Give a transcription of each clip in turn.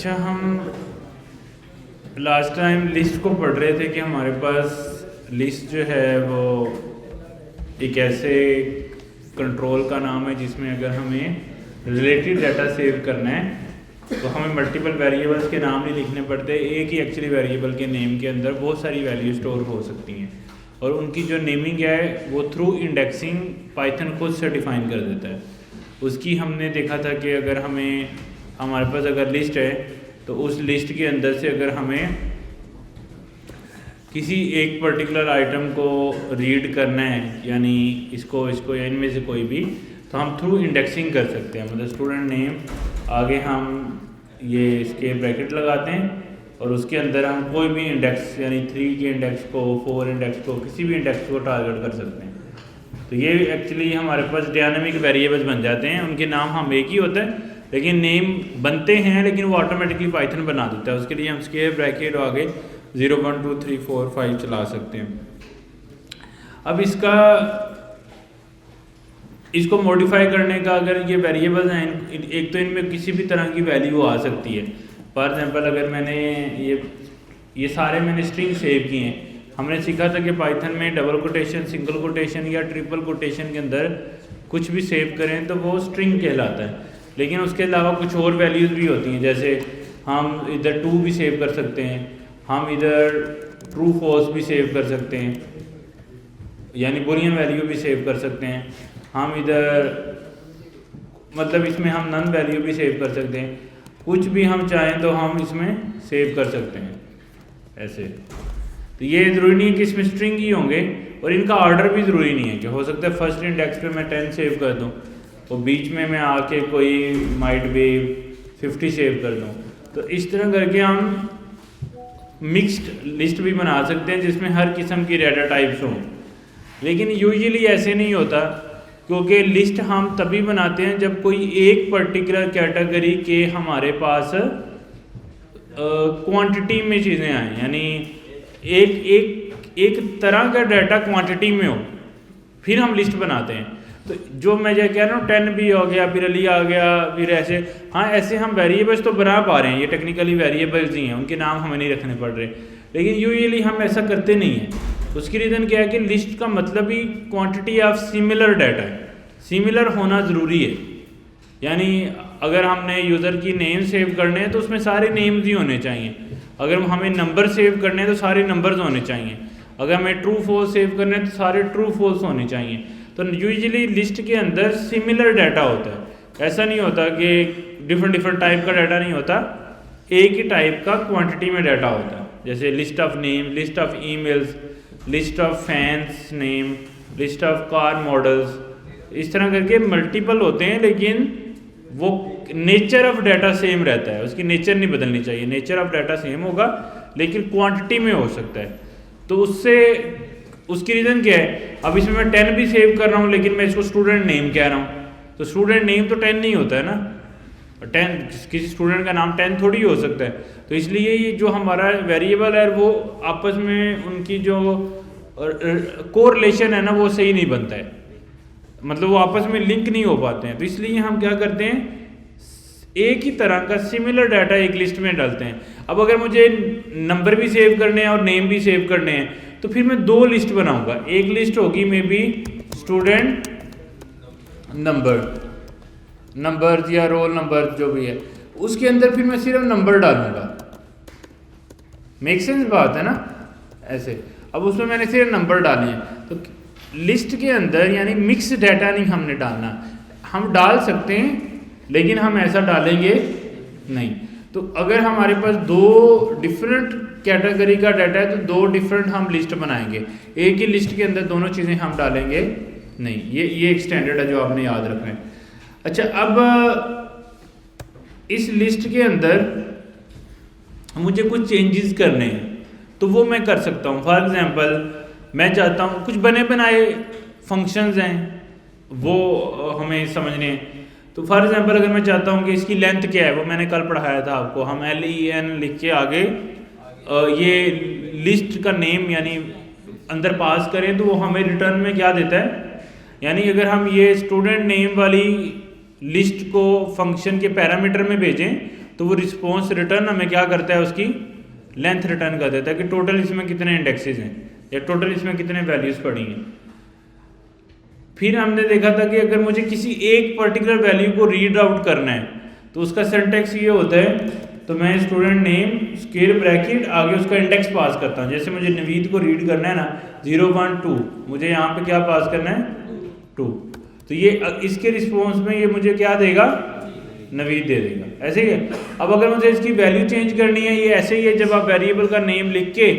अच्छा, हम last time list को पढ़ रहे थे कि हमारे पास लिस्ट जो है वो एक ऐसे कंट्रोल का नाम है जिसमें अगर हमें रिलेटेड डाटा सेव करना है तो हमें मल्टीपल वेरिएबल्स के नाम नहीं लिखने पड़ते। एक ही एक्चुअली वेरिएबल के नेम के अंदर बहुत सारी वैल्यू स्टोर हो सकती हैं और उनकी जो नेमिंग है वो थ्रू इंडेक्सिंग पाइथन खुद से डिफाइन कर देता है। उसकी हमने देखा था कि अगर हमारे पास अगर लिस्ट है तो उस लिस्ट के अंदर से अगर हमें किसी एक पर्टिकुलर आइटम को रीड करना है, यानी इसको या इनमें से कोई भी, तो हम थ्रू इंडेक्सिंग कर सकते हैं। मतलब स्टूडेंट नेम आगे हम ये इसके ब्रैकेट लगाते हैं और उसके अंदर हम कोई भी इंडेक्स यानी 3 के इंडेक्स को, 4 इंडेक्स को, किसी भी इंडेक्स को टारगेट कर सकते हैं। तो ये एक्चुअली हमारे पास डायनामिक वेरिएबल्स बन जाते हैं। उनके नाम हम एक ही होता है लेकिन नेम बनते हैं, लेकिन वो ऑटोमेटिकली पाइथन बना देता है। उसके लिए हम स्क्वायर ब्रैकेट आगे 0 1 2 3 4 5 चला सकते हैं। अब इसको मॉडिफाई करने का, अगर ये वेरिएबल्स हैं, एक तो इनमें किसी भी तरह की वैल्यू आ सकती है। फॉर एग्जांपल अगर मैंने ये सारे मैंने स्ट्रिंग सेव किए हैं। हमने सीखा था कि पाइथन में डबल कोटेशन, सिंगल कोटेशन या ट्रिपल कोटेशन के अंदर कुछ भी सेव करें तो वो स्ट्रिंग कहलाता है। लेकिन उसके अलावा कुछ और वैल्यूज़ भी होती हैं, जैसे हम इधर टू भी सेव कर सकते हैं, हम इधर ट्रू फॉल्स भी सेव कर सकते हैं, यानी बुलियन वैल्यू भी सेव कर सकते हैं। हम इधर मतलब इसमें हम नन वैल्यू भी सेव कर सकते हैं। कुछ भी हम चाहें तो हम इसमें सेव कर सकते हैं ऐसे। तो ये ज़रूरी नहीं है कि इसमें स्ट्रिंग ही होंगे और इनका ऑर्डर भी ज़रूरी नहीं है कि हो सकता है फर्स्ट इंडेक्स पे मैं 10 सेव कर दूं और बीच में मैं आके कोई माइट बी 50 सेव कर दूं। तो इस तरह करके हम मिक्स्ड लिस्ट भी बना सकते हैं जिसमें हर किस्म की डाटा टाइप्स हों। लेकिन यूजुअली ऐसे नहीं होता, क्योंकि लिस्ट हम तभी बनाते हैं जब कोई एक पर्टिकुलर कैटेगरी के हमारे पास क्वांटिटी में चीज़ें आएँ, यानी एक तरह का डाटा क्वांटिटी में हो, फिर हम लिस्ट बनाते हैं। तो जो मैं जो कह रहा हूँ 10 भी हो गया, फिर अली आ गया, फिर ऐसे, हाँ ऐसे हम वेरिएबल्स तो बना पा रहे हैं, ये टेक्निकली वेरिएबल्स ही हैं, उनके नाम हमें नहीं रखने पड़ रहे। लेकिन यूजुअली हम ऐसा करते नहीं हैं। उसकी रीज़न क्या है कि लिस्ट का मतलब ही क्वांटिटी ऑफ सिमिलर डाटा है, सिमिलर होना ज़रूरी है। यानी अगर हमने यूज़र की नेम सेव करने हैं तो उसमें सारे नेम्स ही होने चाहिए। अगर हमें नंबर सेव करने हैं तो सारे नंबर्स होने चाहिए। अगर हमें ट्रू फॉल्स सेव करने हैं तो सारे ट्रू फॉल्स होने चाहिए। तो यूजुअली लिस्ट के अंदर सिमिलर डाटा होता है। ऐसा नहीं होता कि डिफरेंट टाइप का डाटा नहीं होता, एक ही टाइप का क्वांटिटी में डाटा होता है। जैसे list of name, list of emails, list of fans name, list of car models, इस तरह करके मल्टीपल होते हैं, लेकिन वो नेचर ऑफ डाटा सेम रहता है, उसकी नेचर नहीं बदलनी चाहिए। नेचर ऑफ डाटा सेम होगा लेकिन क्वांटिटी में हो सकता है। तो उसकी रीज़न क्या है, अब इसमें मैं 10 भी सेव कर रहा हूँ लेकिन मैं इसको स्टूडेंट नेम कह रहा हूँ, तो स्टूडेंट नेम तो 10 नहीं होता है ना, 10 किसी स्टूडेंट का नाम 10 थोड़ी हो सकता है। तो इसलिए ये जो हमारा वेरिएबल है वो आपस में उनकी जो कोरिलेशन है ना वो सही नहीं बनता है, मतलब वो आपस में लिंक नहीं हो पाते हैं। तो इसलिए हम क्या करते हैं, एक ही तरह का सिमिलर डाटा एक लिस्ट में डालते हैं। अब अगर मुझे नंबर भी सेव करने हैं और नेम भी सेव करने हैं तो फिर मैं 2 लिस्ट बनाऊंगा। एक लिस्ट होगी मे बी स्टूडेंट नंबर या रोल नंबर जो भी है, उसके अंदर फिर मैं सिर्फ नंबर डालूंगा। मेक सेंस बात है ना ऐसे। अब उसमें मैंने सिर्फ नंबर डाले हैं। तो लिस्ट के अंदर यानी मिक्स डाटा नहीं हमने डालना। हम डाल सकते हैं लेकिन हम ऐसा डालेंगे नहीं। तो अगर हमारे पास 2 डिफरेंट कैटेगरी का डाटा है तो 2 डिफरेंट हम लिस्ट बनाएंगे। एक ही लिस्ट के अंदर दोनों चीज़ें हम डालेंगे नहीं। ये एक स्टैंडर्ड है जो आपने याद रखना है। अच्छा, अब इस लिस्ट के अंदर मुझे कुछ चेंजेस करने हैं तो वो मैं कर सकता हूँ। फॉर एग्जांपल मैं चाहता हूँ कुछ बने बनाए फंक्शंस हैं वो हमें समझने हैं। तो फॉर एग्जांपल अगर मैं चाहता हूँ कि इसकी लेंथ क्या है, वो मैंने कल पढ़ाया था आपको। हम LEN लिख के आगे ये लिस्ट का नेम यानी अंदर पास करें तो वो हमें रिटर्न में क्या देता है, यानी अगर हम ये स्टूडेंट नेम वाली लिस्ट को फंक्शन के पैरामीटर में भेजें तो वो रिस्पॉन्स रिटर्न हमें क्या करता है, उसकी लेंथ रिटर्न कर देता है कि टोटल इसमें कितने इंडेक्सेस हैं या टोटल इसमें कितने वैल्यूज़ पड़ी हैं। फिर हमने देखा था कि अगर मुझे किसी एक पर्टिकुलर वैल्यू को रीड आउट करना है तो उसका सिंटैक्स ये होता है, तो मैं स्टूडेंट नेम स्क्वायर ब्रैकेट आगे उसका इंडेक्स पास करता हूँ। जैसे मुझे नवीद को रीड करना है ना 0.2, मुझे यहाँ पे क्या पास करना है 2, तो ये इसके रिस्पॉन्स में ये मुझे क्या देगा, नवीद दे देगा, ऐसे ही है। अब अगर मुझे इसकी वैल्यू चेंज करनी है, ये ऐसे ही है, जब आप वेरिएबल का नेम लिख के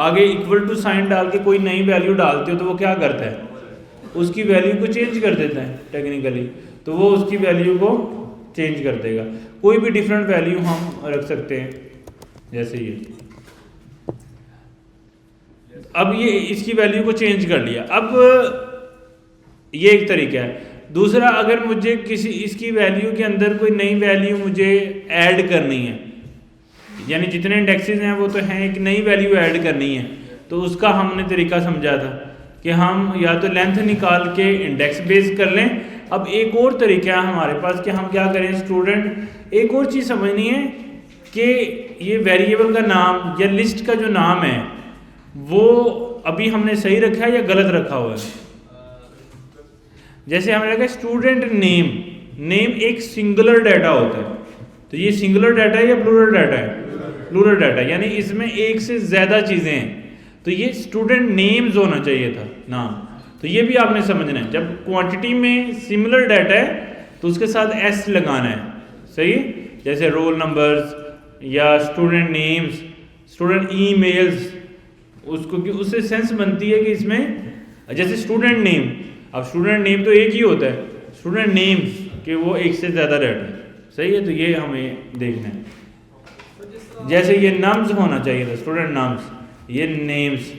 आगे इक्वल टू साइन डाल के कोई नई वैल्यू डालते हो तो वो क्या करता है, उसकी वैल्यू को चेंज कर देता है टेक्निकली, तो वो उसकी वैल्यू को चेंज कर देगा। कोई भी डिफरेंट वैल्यू हम रख सकते हैं, जैसे ये, अब ये इसकी वैल्यू को चेंज कर लिया। अब ये एक तरीका है। दूसरा, अगर मुझे किसी इसकी वैल्यू के अंदर कोई नई वैल्यू मुझे ऐड करनी है, यानी जितने इंडेक्सेस हैं वो तो हैं, एक नई वैल्यू ऐड करनी है, तो उसका हमने तरीका समझा था कि हम या तो लेंथ निकाल के इंडेक्स बेस कर लें। अब एक और तरीका है हमारे पास कि हम क्या करें, स्टूडेंट एक और चीज़ समझनी है कि ये वेरिएबल का नाम या लिस्ट का जो नाम है वो अभी हमने सही रखा है या गलत रखा हुआ है। जैसे हमने रखा स्टूडेंट नेम, नेम एक सिंगुलर डाटा होता है, तो ये सिंगुलर डाटा है या प्लूरल डाटा है, प्लूरल डाटा, यानी इसमें एक से ज़्यादा चीज़ें हैं, तो ये स्टूडेंट नेम्स होना चाहिए था नाम। तो ये भी आपने समझना है, जब क्वांटिटी में सिमिलर डाटा है तो उसके साथ एस लगाना है, सही, जैसे रोल नंबर्स या स्टूडेंट नेम्स, स्टूडेंट ईमेल्स, उसको कि उससे सेंस बनती है कि इसमें, जैसे स्टूडेंट नेम, अब स्टूडेंट नेम तो एक ही होता है, स्टूडेंट नेम्स कि वो एक से ज़्यादा डाटा है, सही है, तो ये हमें देखना है। जैसे ये नाम्स होना चाहिए था, स्टूडेंट नाम्स, ये नेम्स,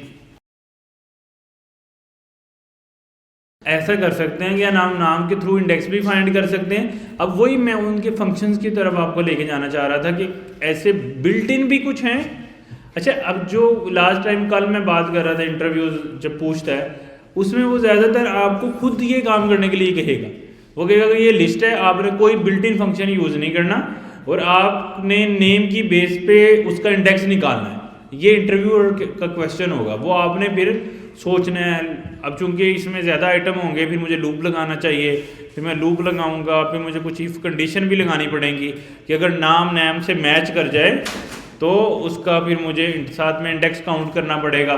ऐसा कर सकते हैं या नाम के थ्रू इंडेक्स भी फाइंड कर सकते हैं। अब वही मैं उनके फंक्शंस की तरफ आपको लेके जाना चाह रहा था कि ऐसे बिल्ट इन भी कुछ हैं। अच्छा, अब जो लास्ट टाइम कल मैं बात कर रहा था, इंटरव्यूज जब पूछता है उसमें वो ज़्यादातर आपको खुद ये काम करने के लिए कहेगा, वो कहेगा कि ये लिस्ट है, आपने कोई बिल्ट इन फंक्शन यूज़ नहीं करना और आपने नेम की बेस पे उसका इंडेक्स निकालना है। ये इंटरव्यूअर का क्वेश्चन होगा, वो आपने फिर सोचना है। अब चूंकि इसमें ज़्यादा आइटम होंगे, फिर मुझे लूप लगाना चाहिए, फिर मैं लूप लगाऊंगा, फिर मुझे कुछ इफ कंडीशन भी लगानी पड़ेंगी कि अगर नाम से मैच कर जाए तो उसका फिर मुझे साथ में इंडेक्स काउंट करना पड़ेगा,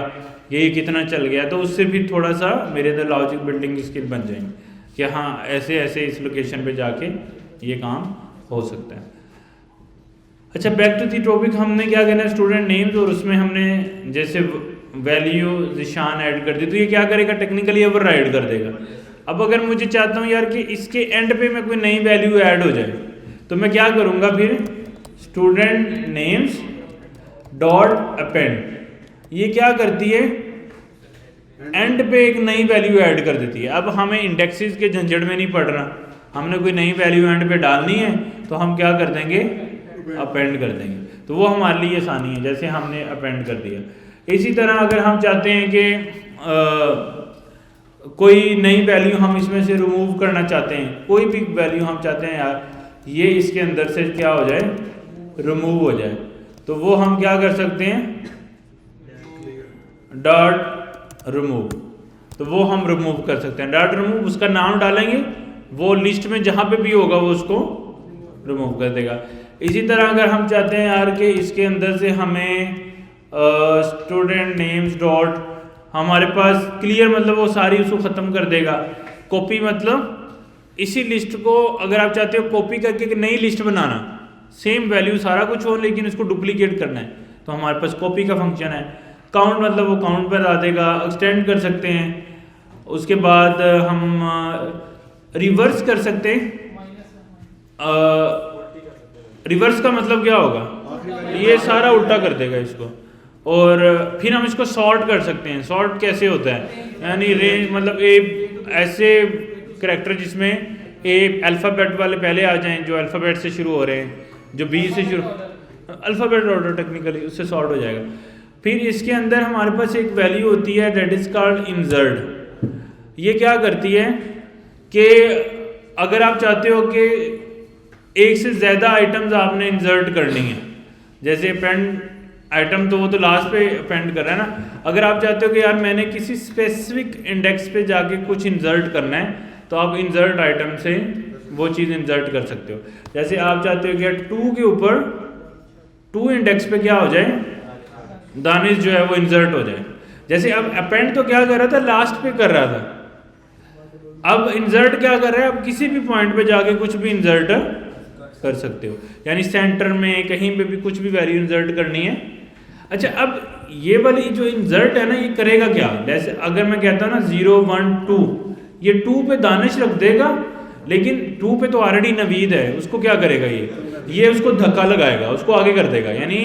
ये कितना चल गया, तो उससे फिर थोड़ा सा मेरे अंदर लॉजिक बिल्डिंग स्किल बन जाएंगे कि हाँ ऐसे ऐसे इस लोकेशन पे जाके ये काम हो सकता है। अच्छा, बैक टू दी टॉपिक, हमने क्या करना है, स्टूडेंट नेम्स, और उसमें हमने जैसे वैल्यू निशान ऐड कर दी, तो ये क्या करेगा, टेक्निकली ओवरराइड कर देगा। अब अगर मुझे चाहता हूँ यार कि इसके एंड पे मैं कोई नई वैल्यू ऐड हो जाए, तो मैं क्या करूँगा, फिर स्टूडेंट नेम्स डॉट अपेंड, ये क्या करती है, एंड पे एक नई वैल्यू ऐड कर देती है। अब हमें इंडेक्सेस के झंझट में नहीं पड़ना, हमने कोई नई वैल्यू एंड पे डालनी है तो हम क्या कर देंगे, अपेंड कर देंगे, तो वो हमारे लिए आसानी है, जैसे हमने अपेंड कर दिया। इसी तरह अगर हम चाहते हैं कि कोई नई वैल्यू हम इसमें से रिमूव करना चाहते हैं, कोई भी वैल्यू हम चाहते हैं यार ये इसके अंदर से क्या हो जाए, रिमूव हो जाए, तो वो हम क्या कर सकते हैं, डॉट रिमूव, तो वो हम रिमूव कर सकते हैं। डॉट रिमूव, उसका नाम डालेंगे, वो लिस्ट में जहाँ पे भी होगा वो उसको रिमूव कर देगा। इसी तरह अगर हम चाहते हैं यार कि इसके अंदर से हमें स्टूडेंट नेम्स डॉट, हमारे पास क्लियर मतलब वो सारी उसको ख़त्म कर देगा, कॉपी मतलब इसी लिस्ट को अगर आप चाहते हो कॉपी करके एक नई लिस्ट बनाना, सेम वैल्यू सारा कुछ हो लेकिन उसको डुप्लीकेट करना है, तो हमारे पास कॉपी का फंक्शन है। काउंट मतलब वो काउंट पर ला देगा, एक्सटेंड कर सकते हैं, उसके बाद हम रिवर्स कर सकते हैं। रिवर्स का मतलब क्या होगा, ये सारा उल्टा कर देगा इसको, और फिर हम इसको सॉर्ट कर सकते हैं। सॉर्ट कैसे होता है, यानी रेंज मतलब ए ऐसे करैक्टर जिसमें ए अल्फ़ाबेट वाले पहले आ जाएं, जो अल्फ़ाबेट से शुरू हो रहे हैं, जो बी से शुरू, अल्फ़ाबेट ऑर्डर टेक्निकली उससे सॉर्ट हो जाएगा। फिर इसके अंदर हमारे पास एक वैल्यू होती है डेट इज़ कॉल्ड इंसर्ट। ये क्या करती है कि अगर आप चाहते हो कि एक से ज़्यादा आइटम्स आपने इंसर्ट करनी है, जैसे अपेंड आइटम तो वो तो लास्ट पे अपेंड कर रहा है ना। अगर आप चाहते हो कि यार मैंने किसी स्पेसिफिक इंडेक्स पे जाके कुछ इंसर्ट करना है, तो आप इंसर्ट आइटम से वो चीज़ इंसर्ट कर सकते हो। जैसे आप चाहते हो कि यार 2 के ऊपर 2 इंडेक्स पे क्या हो जाए, दानिश जो है वो इंसर्ट हो जाए। जैसे अब अपेंड तो क्या कर रहा था, लास्ट पे कर रहा था, अब इंसर्ट क्या कर रहा है, अब किसी भी पॉइंट पे जाके कुछ भी इंसर्ट कर सकते हो, यानी सेंटर में कहीं पे भी कुछ भी वैल्यू इंसर्ट करनी है। अच्छा, अब ये वाली जो इंसर्ट है ना, ये करेगा क्या, जैसे अगर मैं कहता हूँ ना 0 1 2, ये 2 पे दानिश रख देगा, लेकिन 2 पे तो ऑलरेडी नवीद है, उसको क्या करेगा, ये उसको धक्का लगाएगा, उसको आगे कर देगा, यानी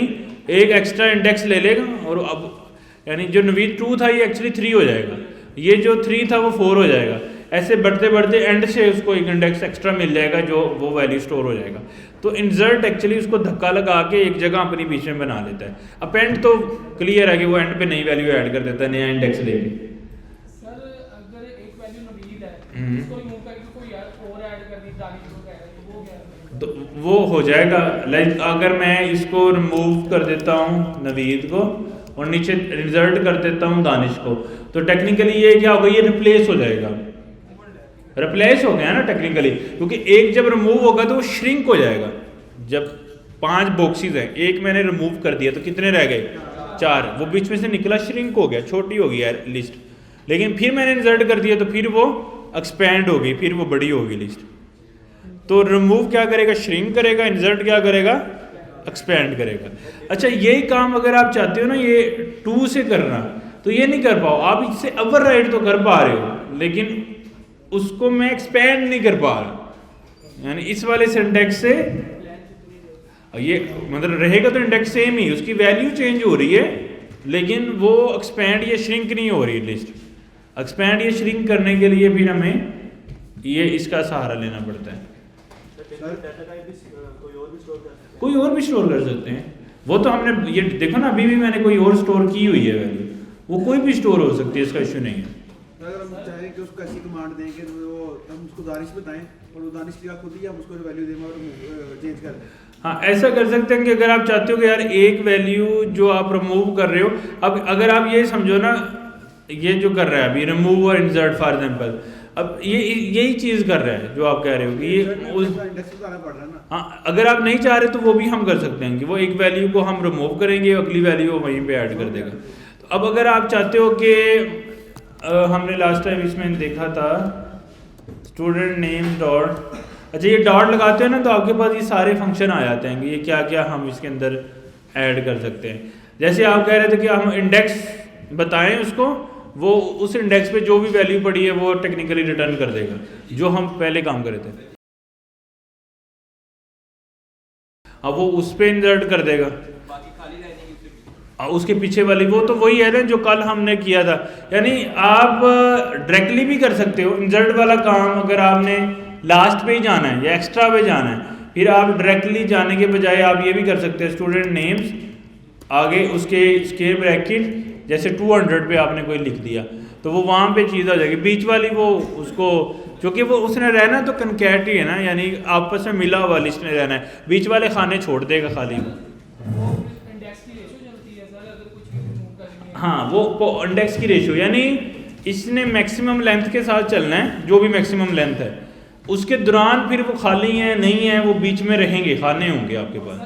एक एक्स्ट्रा इंडेक्स ले लेगा, और अब यानी जो नवीद 2 था ये एक्चुअली 3 हो जाएगा, ये जो 3 था वो 4 हो जाएगा। ऐसे बढ़ते बढ़ते एंड से उसको एक इंडेक्स एक्स्ट्रा मिल जाएगा, जो वो वैल्यू स्टोर हो जाएगा। तो इंसर्ट एक्चुअली उसको धक्का लगा के एक जगह अपनी बीच में बना लेता है। अपेंड तो क्लियर है कि वो एंड पे नई वैल्यू ऐड कर देता है, नया इंडेक्स लेके। सर अगर एक वैल्यू नवीद है, इसको रिमूव करके कोई और ऐड कर दी, दानिश को कह रहे हैं, वो क्या, तो वो हो जाएगा। लाइक अगर मैं इसको रिमूव कर देता हूँ नवीद को और नीचे इंसर्ट कर देता हूँ दानिश को, तो टेक्निकली ये क्या होगा, ये रिप्लेस हो जाएगा, रिप्लेस हो गया ना टेक्निकली, क्योंकि एक जब रिमूव होगा तो वो श्रिंक हो जाएगा। जब 5 बॉक्सेस हैं, एक मैंने रिमूव कर दिया तो कितने रह गए, 4, वो बीच में से निकला, श्रिंक हो गया, छोटी हो गई यार लिस्ट। लेकिन फिर मैंने इंसर्ट कर दिया तो फिर वो एक्सपेंड हो गई, फिर वो बड़ी होगी लिस्ट। तो रिमूव क्या करेगा, श्रिंक करेगा, इंसर्ट क्या करेगा, एक्सपेंड करेगा। अच्छा, यही काम अगर आप चाहते हो ना ये 2 से करना, तो ये नहीं कर पाओ आप, इससे ओवरराइड तो कर पा रहे हो, लेकिन उसको मैं एक्सपेंड नहीं कर पा रहा, यानी इस वाले सिंटेक्स से ये मतलब रहेगा तो इंडेक्स सेम ही, उसकी वैल्यू चेंज हो रही है, लेकिन वो एक्सपेंड या श्रिंक नहीं हो रही लिस्ट। एक्सपेंड या श्रिंक करने के लिए भी हमें ये इसका सहारा लेना पड़ता है। कोई और भी स्टोर कर सकते हैं, वो तो हमने ये देखो ना, अभी भी मैंने कोई और स्टोर की हुई है वैल्यू, वो कोई भी स्टोर हो सकती है, इसका इश्यू नहीं है। अगर हम चाहें कि उसको ऐसी कमांड दें कि वो हम उसको दानिश बताएं और वो दानिश की खुद ही हम उसको वैल्यू दें और चेंज कर दें। हाँ, ऐसा कर सकते हैं कि अगर आप चाहते हो कि यार एक वैल्यू जो आप रिमूव कर रहे हो, अब अगर आप ये समझो ना, ये जो कर रहा है अभी रिमूव और इंसर्ट फॉर एग्जांपल, अब ये यही चीज़ कर रहा है जो आप कह रहे हो कि ये उस, हाँ, अगर आप नहीं चाह रहे तो वो भी हम कर सकते हैं कि वो एक वैल्यू को हम रिमूव करेंगे, अगली वैल्यू वो वहीं पे ऐड कर देगा। तो अब अगर आप चाहते हो कि हमने लास्ट टाइम इसमें देखा था स्टूडेंट नेम डॉट, अच्छा ये डॉट लगाते हो ना तो आपके पास ये सारे फंक्शन आ जाते हैं कि ये क्या क्या हम इसके अंदर ऐड कर सकते हैं। जैसे आप कह रहे थे कि हम इंडेक्स बताएं उसको, वो उस इंडेक्स पे जो भी वैल्यू पड़ी है वो टेक्निकली रिटर्न कर देगा, जो हम पहले काम करे थे। अब वो उस पे इंसर्ट कर देगा, उसके पीछे वाली वो तो वही है ना जो कल हमने किया था। यानी आप डायरेक्टली भी कर सकते हो इंसर्ट वाला काम, अगर आपने लास्ट पे ही जाना है या एक्स्ट्रा पे जाना है, फिर आप डायरेक्टली जाने के बजाय आप ये भी कर सकते हैं स्टूडेंट नेम्स आगे उसके स्क्वायर ब्रैकेट जैसे 200 पे आपने कोई लिख दिया तो वो वहाँ पे चीज़ आ जाएगी। बीच वाली वो उसको, क्योंकि वो उसने रहना तो कनकैट ही है ना, यानी आपस में मिला हुआ लिस्ट में रहना है, बीच वाले खाने छोड़ देगा खाली वो। हाँ, वो इंडेक्स की रेशियो, यानी इसने मैक्सिमम लेंथ के साथ चलना है, जो भी मैक्सिमम लेंथ है उसके दौरान फिर वो खाली है नहीं है, वो बीच में रहेंगे, खाने होंगे आपके पास।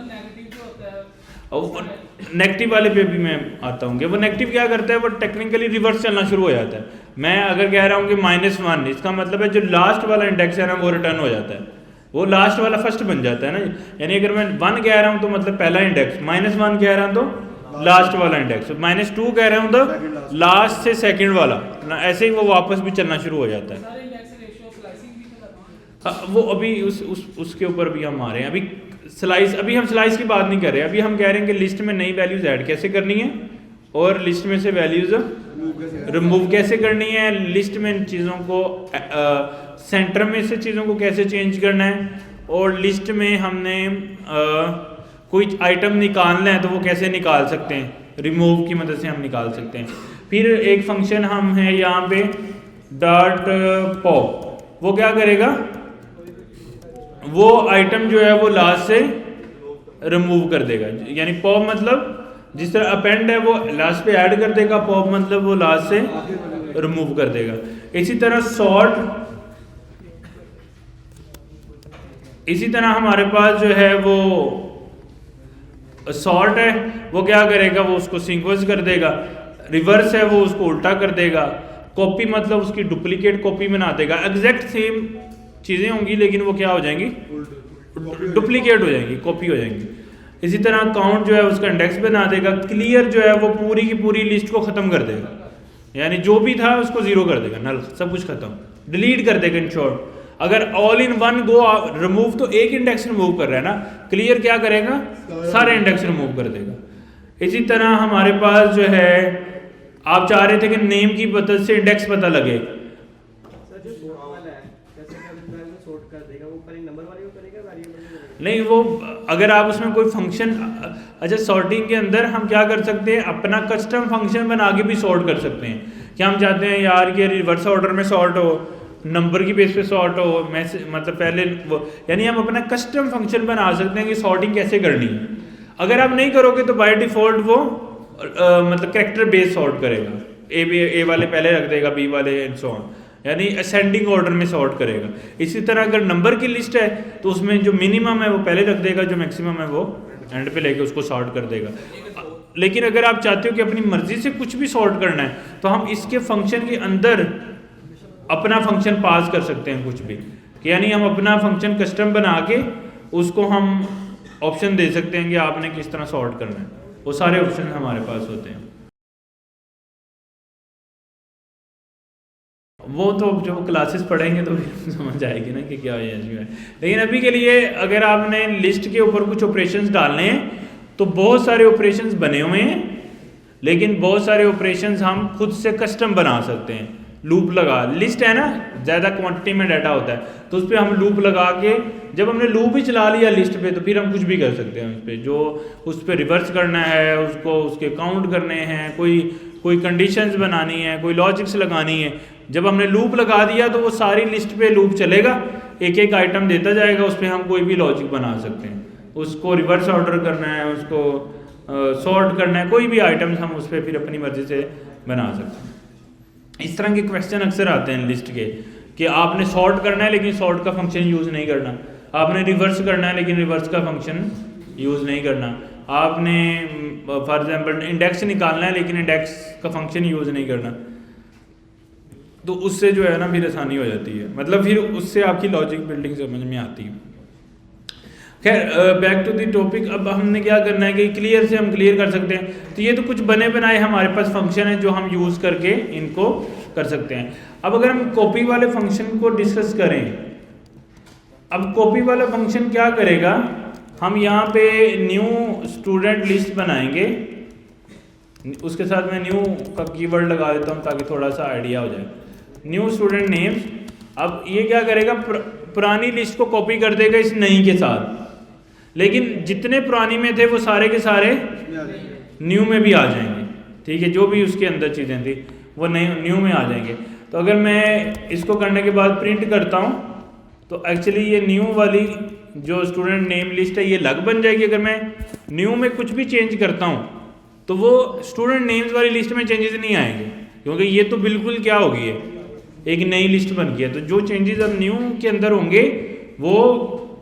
और नेगेटिव वाले पे भी मैं आता हूँ कि वो नेगेटिव क्या करता है, वो टेक्निकली रिवर्स चलना शुरू हो जाता है। मैं अगर कह रहा हूँ कि -1, इसका मतलब है जो लास्ट वाला इंडेक्स है ना वो रिटर्न हो जाता है, वो लास्ट वाला फर्स्ट बन जाता है ना। यानी अगर मैं 1 कह रहा हूँ तो मतलब पहला इंडेक्स, -1 कह रहा हूँ तो लास्ट वाला इंडेक्स, -2 कह रहा हूँ तो लास्ट से सेकंड वाला ना, ऐसे ही वो वापस भी चलना शुरू हो जाता है। वो अभी उसके ऊपर भी हम आ रहे हैं। अभी स्लाइस, अभी हम स्लाइस की बात नहीं कर रहे, अभी हम कह रहे हैं कि लिस्ट में नई वैल्यूज ऐड कैसे करनी है और लिस्ट में से वैल्यूज रिमूव कैसे करनी है, लिस्ट में इन चीज़ों को सेंटर में से चीज़ों को कैसे चेंज करना है, और लिस्ट में हमने कोई आइटम निकालना है तो वो कैसे निकाल सकते हैं, रिमूव की मदद से हम निकाल सकते हैं। फिर एक फंक्शन हम है यहाँ पे डॉट पॉप, वो क्या करेगा, वो आइटम जो है वो लास्ट से रिमूव कर देगा। यानी पॉप मतलब जिस तरह अपेंड है वो लास्ट पे ऐड कर देगा, पॉप मतलब वो लास्ट से रिमूव कर देगा। इसी तरह सॉर्ट, इसी तरह हमारे पास जो है वो सॉर्ट है, वो क्या करेगा, वो उसको सीक्वेंस कर देगा। रिवर्स है वो उसको उल्टा कर देगा। कॉपी मतलब उसकी डुप्लीकेट कॉपी बना देगा। एग्जैक्ट सेम चीज़ें होंगी लेकिन वो क्या हो जाएंगी, डुप्लीकेट हो जाएंगी, कॉपी हो जाएंगी। इसी तरह काउंट जो है उसका इंडेक्स बना देगा। क्लियर जो है वो पूरी की पूरी लिस्ट को ख़त्म कर देगा, यानी जो भी था उसको ज़ीरो कर देगा, नल सब कुछ ख़त्म, डिलीट कर देगा। इन शॉर्ट अगर all in one go remove तो एक इंडेक्स रिमूव कर रहा है ना, क्लियर क्या करेगा, सारे इंडेक्स रिमूव कर देगा। इसी तरह हमारे पास जो है आप चाह रहे थे कि नेम की मदद से इंडेक्स पता लगे। सर जो सॉर्ट वाला है कैसे सॉर्ट कर देगा, वो ऊपर एक नंबर वाले को करेगा, वेरिएबल को करेगा? नहीं, वो अगर आप उसमें कोई फंक्शन, अच्छा सॉर्टिंग के अंदर हम क्या कर सकते हैं, अपना कस्टम फंक्शन बना के भी सॉर्ट कर सकते हैं। क्या हम चाहते हैं यार कि रिवर्स ऑर्डर में सॉर्ट हो, नंबर की बेस पे सॉर्ट हो, मैसेज मतलब पहले वो, यानी हम अपना कस्टम फंक्शन बना सकते हैं कि सॉर्टिंग कैसे करनी है। अगर आप नहीं करोगे तो बाय डिफॉल्ट वो मतलब कैरेक्टर बेस सॉर्ट करेगा, ए वाले पहले रख देगा, बी वाले एंड सो ऑन, यानी असेंडिंग ऑर्डर में सॉर्ट करेगा। इसी तरह अगर नंबर की लिस्ट है तो उसमें जो मिनिमम है वो पहले रख देगा, जो मैक्सिमम है वो एंड पे लेके उसको सॉर्ट कर देगा। लेकिन अगर आप चाहते हो कि अपनी मर्जी से कुछ भी सॉर्ट करना है तो हम इसके फंक्शन के अंदर अपना फंक्शन पास कर सकते हैं कुछ भी, कि यानी हम अपना फंक्शन कस्टम बना के उसको हम ऑप्शन दे सकते हैं कि आपने किस तरह सॉर्ट करना है। वो सारे ऑप्शन हमारे पास होते हैं। वो तो जब क्लासेस पढ़ेंगे तो समझ आएगी ना कि क्या है। लेकिन अभी के लिए अगर आपने लिस्ट के ऊपर कुछ ऑपरेशंस डालने हैं तो बहुत सारे ऑपरेशंस बने हुए हैं, लेकिन बहुत सारे ऑपरेशंस हम खुद से कस्टम बना सकते हैं। लूप लगा, लिस्ट है ना, ज़्यादा क्वांटिटी में डाटा होता है तो उस पर हम लूप लगा के, जब हमने लूप ही चला लिया लिस्ट पे तो फिर हम कुछ भी कर सकते हैं उस पर, जो उस पर रिवर्स करना है, उसको उसके काउंट करने हैं, कोई कंडीशंस बनानी है, कोई लॉजिक्स लगानी है। जब हमने लूप लगा दिया तो वो सारी लिस्ट पे लूप चलेगा, एक एक आइटम देता जाएगा, उस पर हम कोई भी लॉजिक बना सकते हैं। उसको रिवर्स ऑर्डर करना है, उसको सॉर्ट करना है, कोई भी आइटम्स हम उस पर फिर अपनी मर्जी से बना सकते हैं। इस तरह के क्वेश्चन अक्सर आते हैं लिस्ट के कि आपने सॉर्ट करना है लेकिन सॉर्ट का फंक्शन यूज़ नहीं करना, आपने रिवर्स करना है लेकिन रिवर्स का फंक्शन यूज़ नहीं करना, आपने फॉर एग्जांपल इंडेक्स निकालना है लेकिन इंडेक्स का फंक्शन यूज़ नहीं करना। तो उससे जो है ना फिर आसानी हो जाती है, मतलब फिर उससे आपकी लॉजिक बिल्डिंग समझ में आती है। खैर बैक टू द टॉपिक, अब हमने क्या करना है कि क्लियर से हम क्लियर कर सकते हैं। तो ये तो कुछ बने बनाए हमारे पास फंक्शन है जो हम यूज़ करके इनको कर सकते हैं। अब अगर हम कॉपी वाले फंक्शन को डिस्कस करें, अब कॉपी वाला फंक्शन क्या करेगा, हम यहाँ पे न्यू स्टूडेंट लिस्ट बनाएंगे, उसके साथ मैं न्यू का कीवर्ड लगा देता हूँ ताकि थोड़ा सा आइडिया हो जाए। न्यू स्टूडेंट नेम्स, अब ये क्या करेगा, पुरानी लिस्ट को कॉपी कर देगा इस नई के साथ, लेकिन जितने पुरानी में थे वो सारे के सारे न्यू में भी आ जाएंगे। ठीक है, जो भी उसके अंदर चीज़ें थी वो न्यू में आ जाएंगे। तो अगर मैं इसको करने के बाद प्रिंट करता हूँ तो एक्चुअली ये न्यू वाली जो स्टूडेंट नेम लिस्ट है ये अलग बन जाएगी। अगर मैं न्यू में कुछ भी चेंज करता हूँ तो वो स्टूडेंट नेम्स वाली लिस्ट में चेंजेस नहीं आएंगे, क्योंकि ये तो बिल्कुल क्या होगी है, एक नई लिस्ट बन गई है। तो जो चेंजेस अब न्यू के अंदर होंगे वो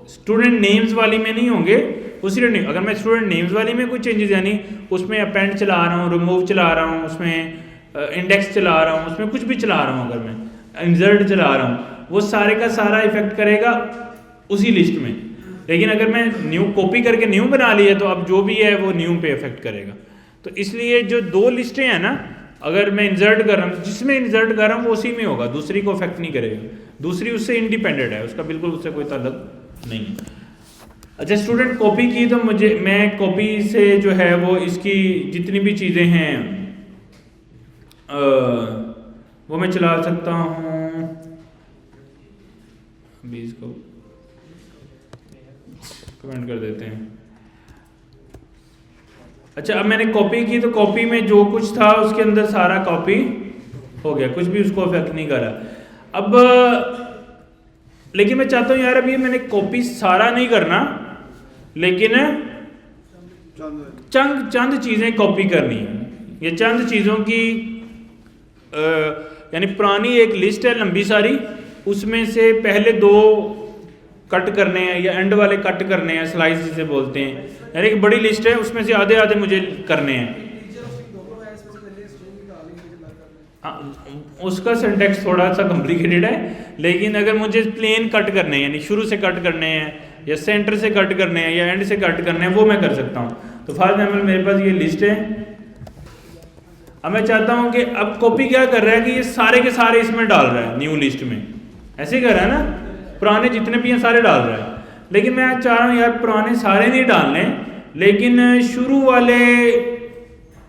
स्टूडेंट नेम्स वाली में नहीं होंगे, उसी अगर मैं स्टूडेंट नेम्स वाली में कोई चेंजेस, यानी उसमें अपेंड चला रहा हूँ, रिमूव चला रहा हूँ, उसमें इंडेक्स चला रहा हूँ, उसमें कुछ भी चला रहा हूँ, अगर मैं इंसर्ट चला रहा हूँ, वो सारे का सारा इफेक्ट करेगा उसी लिस्ट में। लेकिन अगर मैं न्यू कॉपी करके न्यू बना लिया तो अब जो भी है वो न्यू पे इफेक्ट करेगा। तो इसलिए जो दो लिस्टें हैं ना, अगर मैं इंसर्ट कर रहा हूँ, जिसमें इंसर्ट कर रहा हूँ वो उसी में होगा, दूसरी को इफेक्ट नहीं करेगा, दूसरी उससे इंडिपेंडेंट है, उसका बिल्कुल उससे कोई ताल्लुक नहीं है। अच्छा, स्टूडेंट कॉपी की तो मैं कॉपी से जो है वो इसकी जितनी भी चीज़ें हैं वो मैं चला सकता हूँ। अभी इसको कमेंट कर देते हैं। अच्छा, अब मैंने कॉपी की तो कॉपी में जो कुछ था उसके अंदर सारा कॉपी हो गया, कुछ भी उसको इफेक्ट नहीं करा। अब लेकिन मैं चाहता हूँ यार अभी मैंने कॉपी सारा नहीं करना, लेकिन चंद चीज़ें कॉपी करनी है। ये चंद चीज़ों की यानी पुरानी एक लिस्ट है लंबी सारी, उसमें से पहले 2 कट करने हैं या एंड वाले कट करने हैं, स्लाइस जिसे बोलते हैं। यानी एक बड़ी लिस्ट है, उसमें से आधे आधे मुझे करने हैं। उसका सिंटेक्स थोड़ा सा कॉम्प्लिकेटेड है, लेकिन अगर मुझे प्लेन कट करने हैं यानी शुरू से कट करने हैं या सेंटर से कट करने हैं या एंड से कट करने हैं, वो मैं कर सकता हूँ। तो फॉर एग्जाम्पल मेरे पास ये लिस्ट है। अब मैं चाहता हूँ कि अब कॉपी क्या कर रहा है कि ये सारे के सारे इसमें डाल रहा है, न्यू लिस्ट में ऐसे कर रहा है ना, पुराने जितने भी हैं सारे डाल रहा है। लेकिन मैं चाह रहा हूँ यार पुराने सारे नहीं डालने, लेकिन शुरू वाले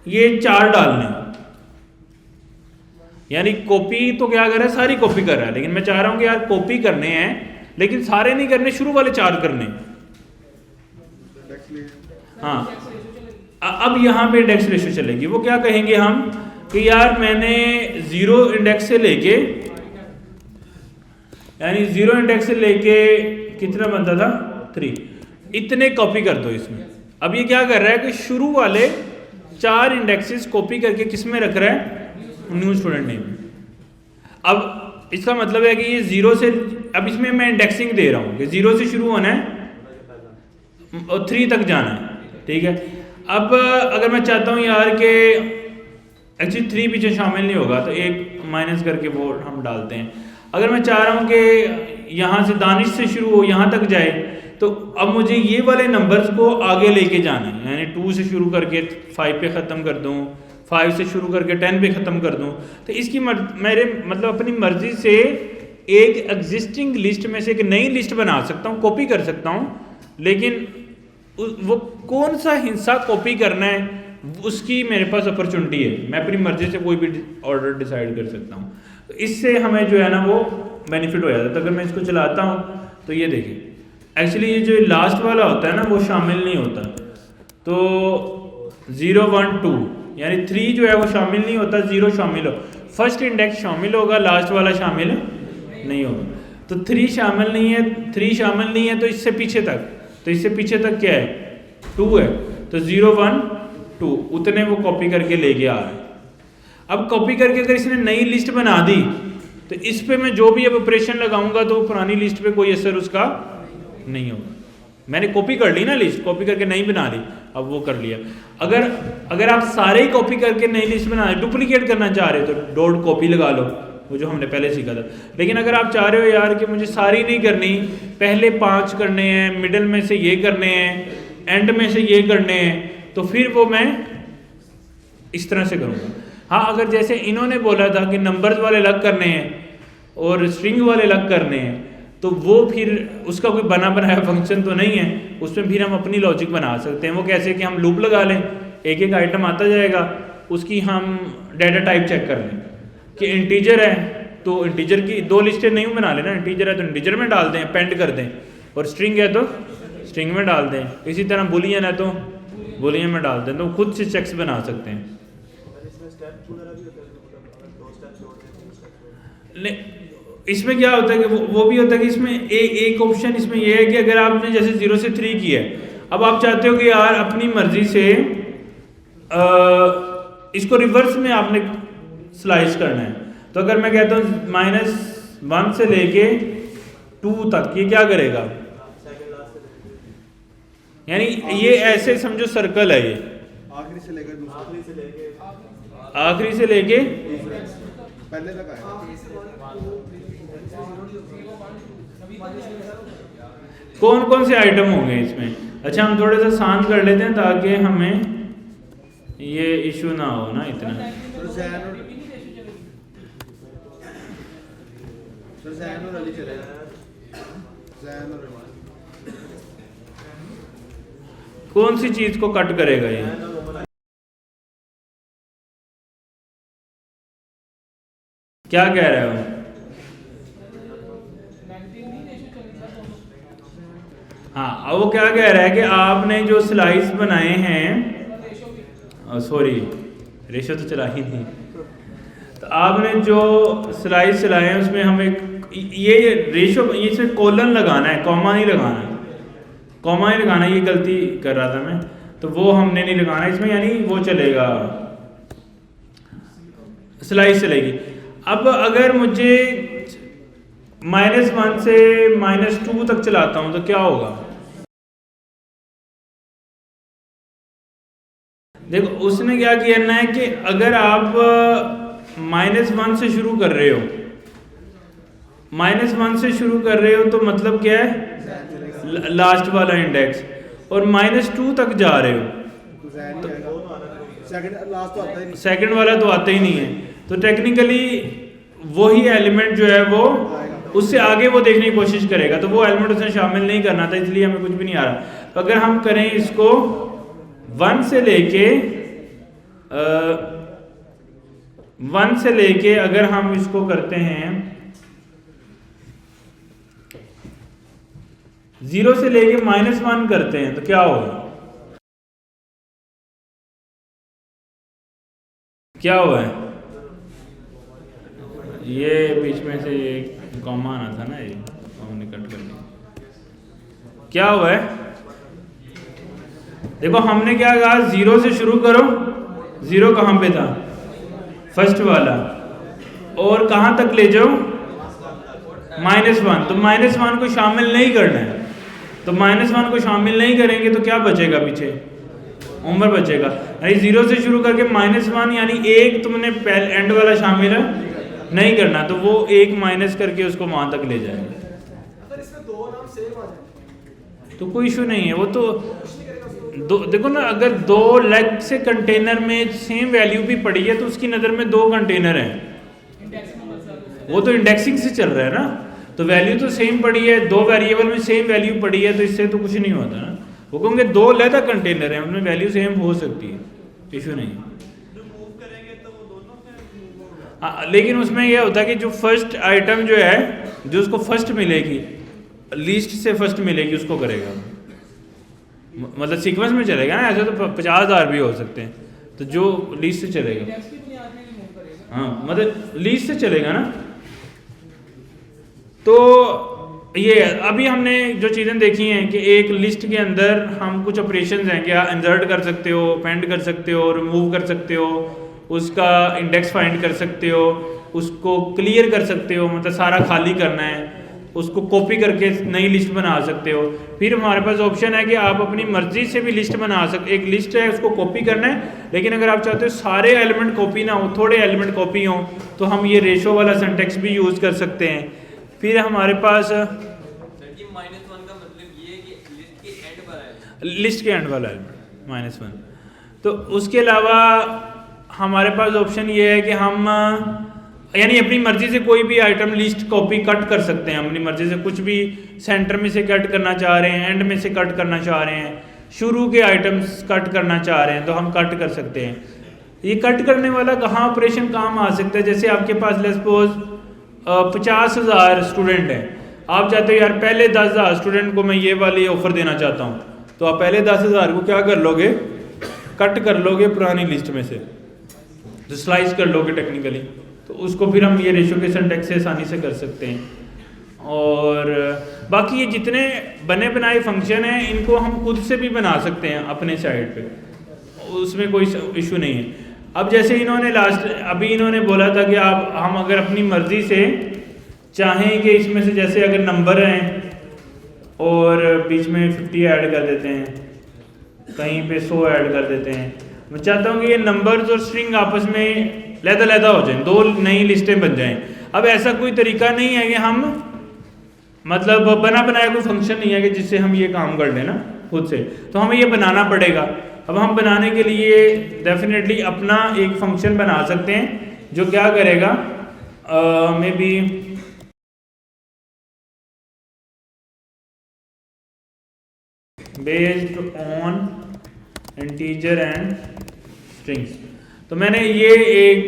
ये 4 डालने। यानी कॉपी तो क्या कर रहा है, सारी कॉपी कर रहा है, लेकिन मैं चाह रहा हूँ कि यार कॉपी करने हैं लेकिन सारे नहीं करने, शुरू वाले 4 करने। हाँ, अब यहाँ पे इंडेक्स रेशियो चलेगी। वो क्या कहेंगे हम कि यार मैंने 0 इंडेक्स से लेके यानी 0 इंडेक्स से लेके कितना बनता था 3, इतने कॉपी कर दो इसमें। अब ये क्या कर रहा है कि शुरू वाले 4 इंडेक्सेस कॉपी करके किस में रख रहा है, न्यू स्टूडेंट नेम। अब इसका मतलब है कि ये 0 से, अब इसमें मैं इंडेक्सिंग दे रहा हूँ कि 0 से शुरू होना है और 3 तक जाना है, ठीक है। अब अगर मैं चाहता हूँ यार कि एक्चुअली 3 पीछे शामिल नहीं होगा तो एक माइनस करके वो हम डालते हैं। अगर मैं चाह रहा हूँ कि यहाँ से दानिश से शुरू हो यहाँ तक जाए, तो अब मुझे ये वाले नंबर्स को आगे लेके जाना है, यानी 2 से शुरू करके 5 पे ख़त्म कर दूँ, 5 से शुरू करके 10 पे ख़त्म कर दूँ। तो इसकी मेरे मतलब अपनी मर्ज़ी से एक एग्जिस्टिंग लिस्ट में से एक नई लिस्ट बना सकता हूँ, कॉपी कर सकता हूँ, लेकिन वो कौन सा हिस्सा कॉपी करना है उसकी मेरे पास अपॉर्चुनिटी है। मैं अपनी मर्ज़ी से कोई भी ऑर्डर डिसाइड कर सकता हूँ। तो इससे हमें जो है ना वो बेनिफिट हो जाता है। तो अगर मैं इसको चलाता हूँ तो ये देखिए, एक्चुअली ये जो लास्ट वाला होता है ना वो शामिल नहीं होता। तो 0 1 2 यानी 3 जो है वो शामिल नहीं होता, 0 शामिल हो, फर्स्ट इंडेक्स शामिल होगा, लास्ट वाला शामिल नहीं होगा। तो 3 शामिल नहीं है, 3 शामिल नहीं है तो इससे पीछे तक, तो इससे पीछे तक क्या है 2 है, तो 0 1 2 उतने वो कॉपी करके ले गया आ रहा है। अब कॉपी करके अगर इसने नई लिस्ट बना दी तो इस पे मैं जो भी अब ऑपरेशन लगाऊंगा तो पुरानी लिस्ट पे कोई असर उसका नहीं होगा। मैंने कॉपी कर ली ना लिस्ट, कॉपी करके नई बना ली, अब वो कर लिया। अगर आप सारे ही कॉपी करके नई लिस्ट बना डुप्लीकेट करना चाह रहे हो तो डॉट कॉपी लगा लो, वो जो हमने पहले सीखा था। लेकिन अगर आप चाह रहे हो यार कि मुझे सारी नहीं करनी, पहले 5 करने हैं, मिडल में से ये करने हैं, एंड में से ये करने हैं, तो फिर वो मैं इस तरह से करूँगा। हाँ, अगर जैसे इन्होंने बोला था कि नंबर्स वाले अलग करने हैं और स्ट्रिंग वाले अलग करने हैं, तो वो फिर उसका कोई बना बनाया फंक्शन तो नहीं है, उसमें फिर हम अपनी लॉजिक बना सकते हैं। वो कैसे कि हम लूप लगा लें, एक एक आइटम आता जाएगा, उसकी हम डाटा टाइप चेक कर लें कि इंटीजर है तो इंटीजर की 2 लिस्टें नहीं बना लेना, इंटीजर है तो इंटीजर में डाल दें, पेंड कर दें, और स्ट्रिंग है तो स्ट्रिंग में डाल दें। इसी तरह बुलियन है तो बुलियन में डाल दें, तो खुद से चेक्स बना सकते हैं। इसमें क्या होता है कि वो भी होता है कि इसमें एक ऑप्शन इसमें ये है कि अगर आपने जैसे 0 से 3 किया है, अब आप चाहते हो कि यार अपनी मर्जी से इसको रिवर्स में आपने स्लाइस करना है, तो अगर मैं कहता हूँ -1 से लेके 2 तक, ये क्या करेगा, यानी ये ऐसे समझो सर्कल है, ये आखिरी से लेकर आखिरी से लेके पहले तक आएगा। कौन कौन से आइटम होंगे इसमें। अच्छा, हम थोड़े सा शांत कर लेते हैं ताकि हमें ये इशू ना हो ना इतना। कौन सी चीज को कट करेगा ये, क्या कह रहा है वो? हाँ, अब वो क्या कह रहा है कि आपने जो स्लाइस बनाए हैं, सॉरी रेशो तो चला ही नहीं, तो आपने जो स्लाइस चलाए हैं उसमें हम एक ये रेशो, इसमें कोलन लगाना है, कॉमा नहीं लगाना है, कॉमा नहीं लगाना, ये गलती कर रहा था मैं, तो वो हमने नहीं लगाना इसमें, यानी वो चलेगा, स्लाइस चलेगी। अब अगर मुझे -1 से -2 तक चलाता हूं तो क्या होगा? देखो उसने क्या किया है कि अगर आप -1 से शुरू कर रहे हो, -1 से शुरू कर रहे हो तो मतलब क्या है, लास्ट वाला इंडेक्स, और -2 तक जा रहे हो सेकंड वाला तो आता ही नहीं है, तो टेक्निकली वही एलिमेंट जो है वो उससे आगे वो देखने की कोशिश करेगा, तो वो एलिमेंट उसने शामिल नहीं करना था, इसलिए हमें कुछ भी नहीं आ रहा। तो अगर हम करें इसको 1 से लेके अगर हम इसको करते हैं 0 से लेके -1 करते हैं तो क्या होगा? क्या हुआ है? ये बीच में से एक कॉमा आना था ना, ये हमने कट कर दिया। क्या हुआ है? देखो हमने क्या कहा, 0 से शुरू करो, 0 कहाँ पे था? फर्स्ट वाला, और कहाँ तक ले जाओ? -1, तो -1 को शामिल नहीं करना है, तो -1 को शामिल नहीं करेंगे तो क्या बचेगा पीछे? उम्र बचेगा। यानी 0 से शुरू करके -1 यानी 1 तुमने एंड वाला शामिल नहीं करना, तो वो 1 माइनस करके उसको वहां तक ले जाएगा। अगर इसमें दो नाम सेम आ जाए तो कोई इशू नहीं है, वो तो देखो ना, अगर 2 लेग से कंटेनर में सेम वैल्यू भी पड़ी है तो उसकी नज़र में 2 कंटेनर हैं, वो तो इंडेक्सिंग से चल रहा है ना, तो वैल्यू तो सेम पड़ी है, 2 वेरिएबल में सेम वैल्यू पड़ी है, तो इससे तो कुछ नहीं होता ना। वो कहोगे 2 अलग कंटेनर हैं, उनमें वैल्यू सेम हो सकती है, इशू नहीं है। लेकिन उसमें यह होता है कि जो फर्स्ट आइटम जो है, जो उसको फर्स्ट मिलेगी, लीस्ट से फर्स्ट मिलेगी उसको करेगा, मतलब सीक्वेंस में चलेगा ना, ऐसे तो 50,000 भी हो सकते हैं, तो जो लीस्ट से चलेगा, इंडेक्स की बुनियाद में रिमूव करेगा। हाँ मतलब लीस्ट से चलेगा ना। तो ये अभी हमने जो चीज़ें देखी हैं कि एक लिस्ट के अंदर हम कुछ ऑपरेशंस हैं, क्या इंसर्ट कर सकते हो, पेंड कर सकते हो, रिमूव कर सकते हो, उसका इंडेक्स फाइंड कर सकते हो, उसको क्लियर कर सकते हो, मतलब सारा खाली करना है, उसको कॉपी करके नई लिस्ट बना सकते हो। फिर हमारे पास ऑप्शन है कि आप अपनी मर्जी से भी लिस्ट बना सकते, एक लिस्ट है उसको कॉपी करना है, लेकिन अगर आप चाहते हो सारे एलिमेंट कॉपी ना हो, थोड़े एलिमेंट कॉपी हो, तो हम ये रेशो वाला सिंटेक्स भी यूज़ कर सकते हैं। फिर हमारे पास -1 का मतलब ये है कि लिस्ट के एंड पर है, लिस्ट के एंड वाला एलिमेंट -1। तो उसके अलावा हमारे पास ऑप्शन ये है कि हम यानी अपनी मर्जी से कोई भी आइटम लिस्ट कॉपी कट कर सकते हैं, अपनी मर्जी से कुछ भी सेंटर में से कट करना चाह रहे हैं, एंड में से कट करना चाह रहे हैं, शुरू के आइटम्स कट करना चाह रहे हैं तो हम कट कर सकते हैं। ये कट करने वाला कहाँ ऑपरेशन काम आ सकता है? जैसे आपके पास लेट्स सपोज 50,000 स्टूडेंट हैं, आप चाहते हो यार पहले 10,000 स्टूडेंट को मैं ये वाली ऑफर देना चाहता हूँ, तो आप पहले 10,000 को क्या कर लोगे? कट कर लोगे पुरानी लिस्ट में से, तो स्लाइस कर लोगे टेक्निकली, तो उसको फिर हम ये रेशो के सिंटेक्स से आसानी से कर सकते हैं। और बाकी ये जितने बने बनाए फंक्शन हैं इनको हम खुद से भी बना सकते हैं अपने साइड पे, उसमें कोई इशू नहीं है। अब जैसे इन्होंने अभी इन्होंने बोला था कि हम अगर अपनी मर्जी से चाहें कि इसमें से जैसे अगर नंबर हैं और बीच में 50 ऐड कर देते हैं, कहीं पे 100 ऐड कर देते हैं, मैं चाहता हूँ कि ये नंबर्स और स्ट्रिंग आपस में लहदा हो जाएं, 2 नई लिस्टें बन जाएं। अब ऐसा कोई तरीका नहीं है कि हम मतलब बना बनाया कोई फंक्शन नहीं है कि जिससे हम ये काम कर लें ना खुद से, तो हमें ये बनाना पड़ेगा। अब हम बनाने के लिए डेफिनेटली अपना एक फंक्शन बना सकते हैं जो क्या करेगा, may be based on integer and strings. तो मैंने ये एक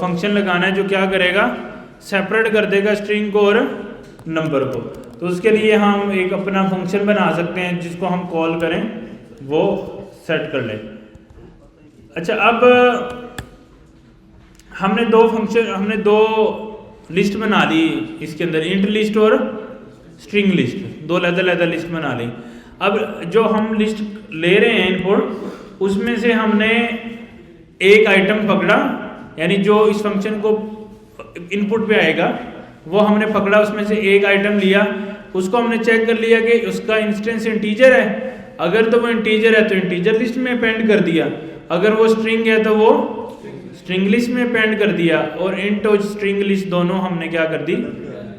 फंक्शन लगाना है जो क्या करेगा, सेपरेट कर देगा स्ट्रिंग को और नंबर को। तो उसके लिए हम एक अपना फंक्शन बना सकते हैं जिसको हम कॉल करें, वो सेट कर लें। अच्छा, अब हमने दो लिस्ट बना ली इसके अंदर, इंट लिस्ट और स्ट्रिंग लिस्ट, दो अलग लिस्ट बना ली। अब जो हम लिस्ट ले रहे हैं इनपुट, उसमें से हमने एक आइटम पकड़ा, यानी जो इस फंक्शन को इनपुट पे आएगा वो हमने पकड़ा, उसमें से एक आइटम लिया, उसको हमने चेक कर लिया कि उसका इंस्टेंस इंटीजर है, अगर तो वो इंटीजर है तो इंटीजर लिस्ट में अपेंड कर दिया, अगर वो स्ट्रिंग है तो वो स्ट्रिंग लिस्ट में अपेंड कर दिया, और इंट और स्ट्रिंग लिस्ट दोनों हमने क्या कर दी,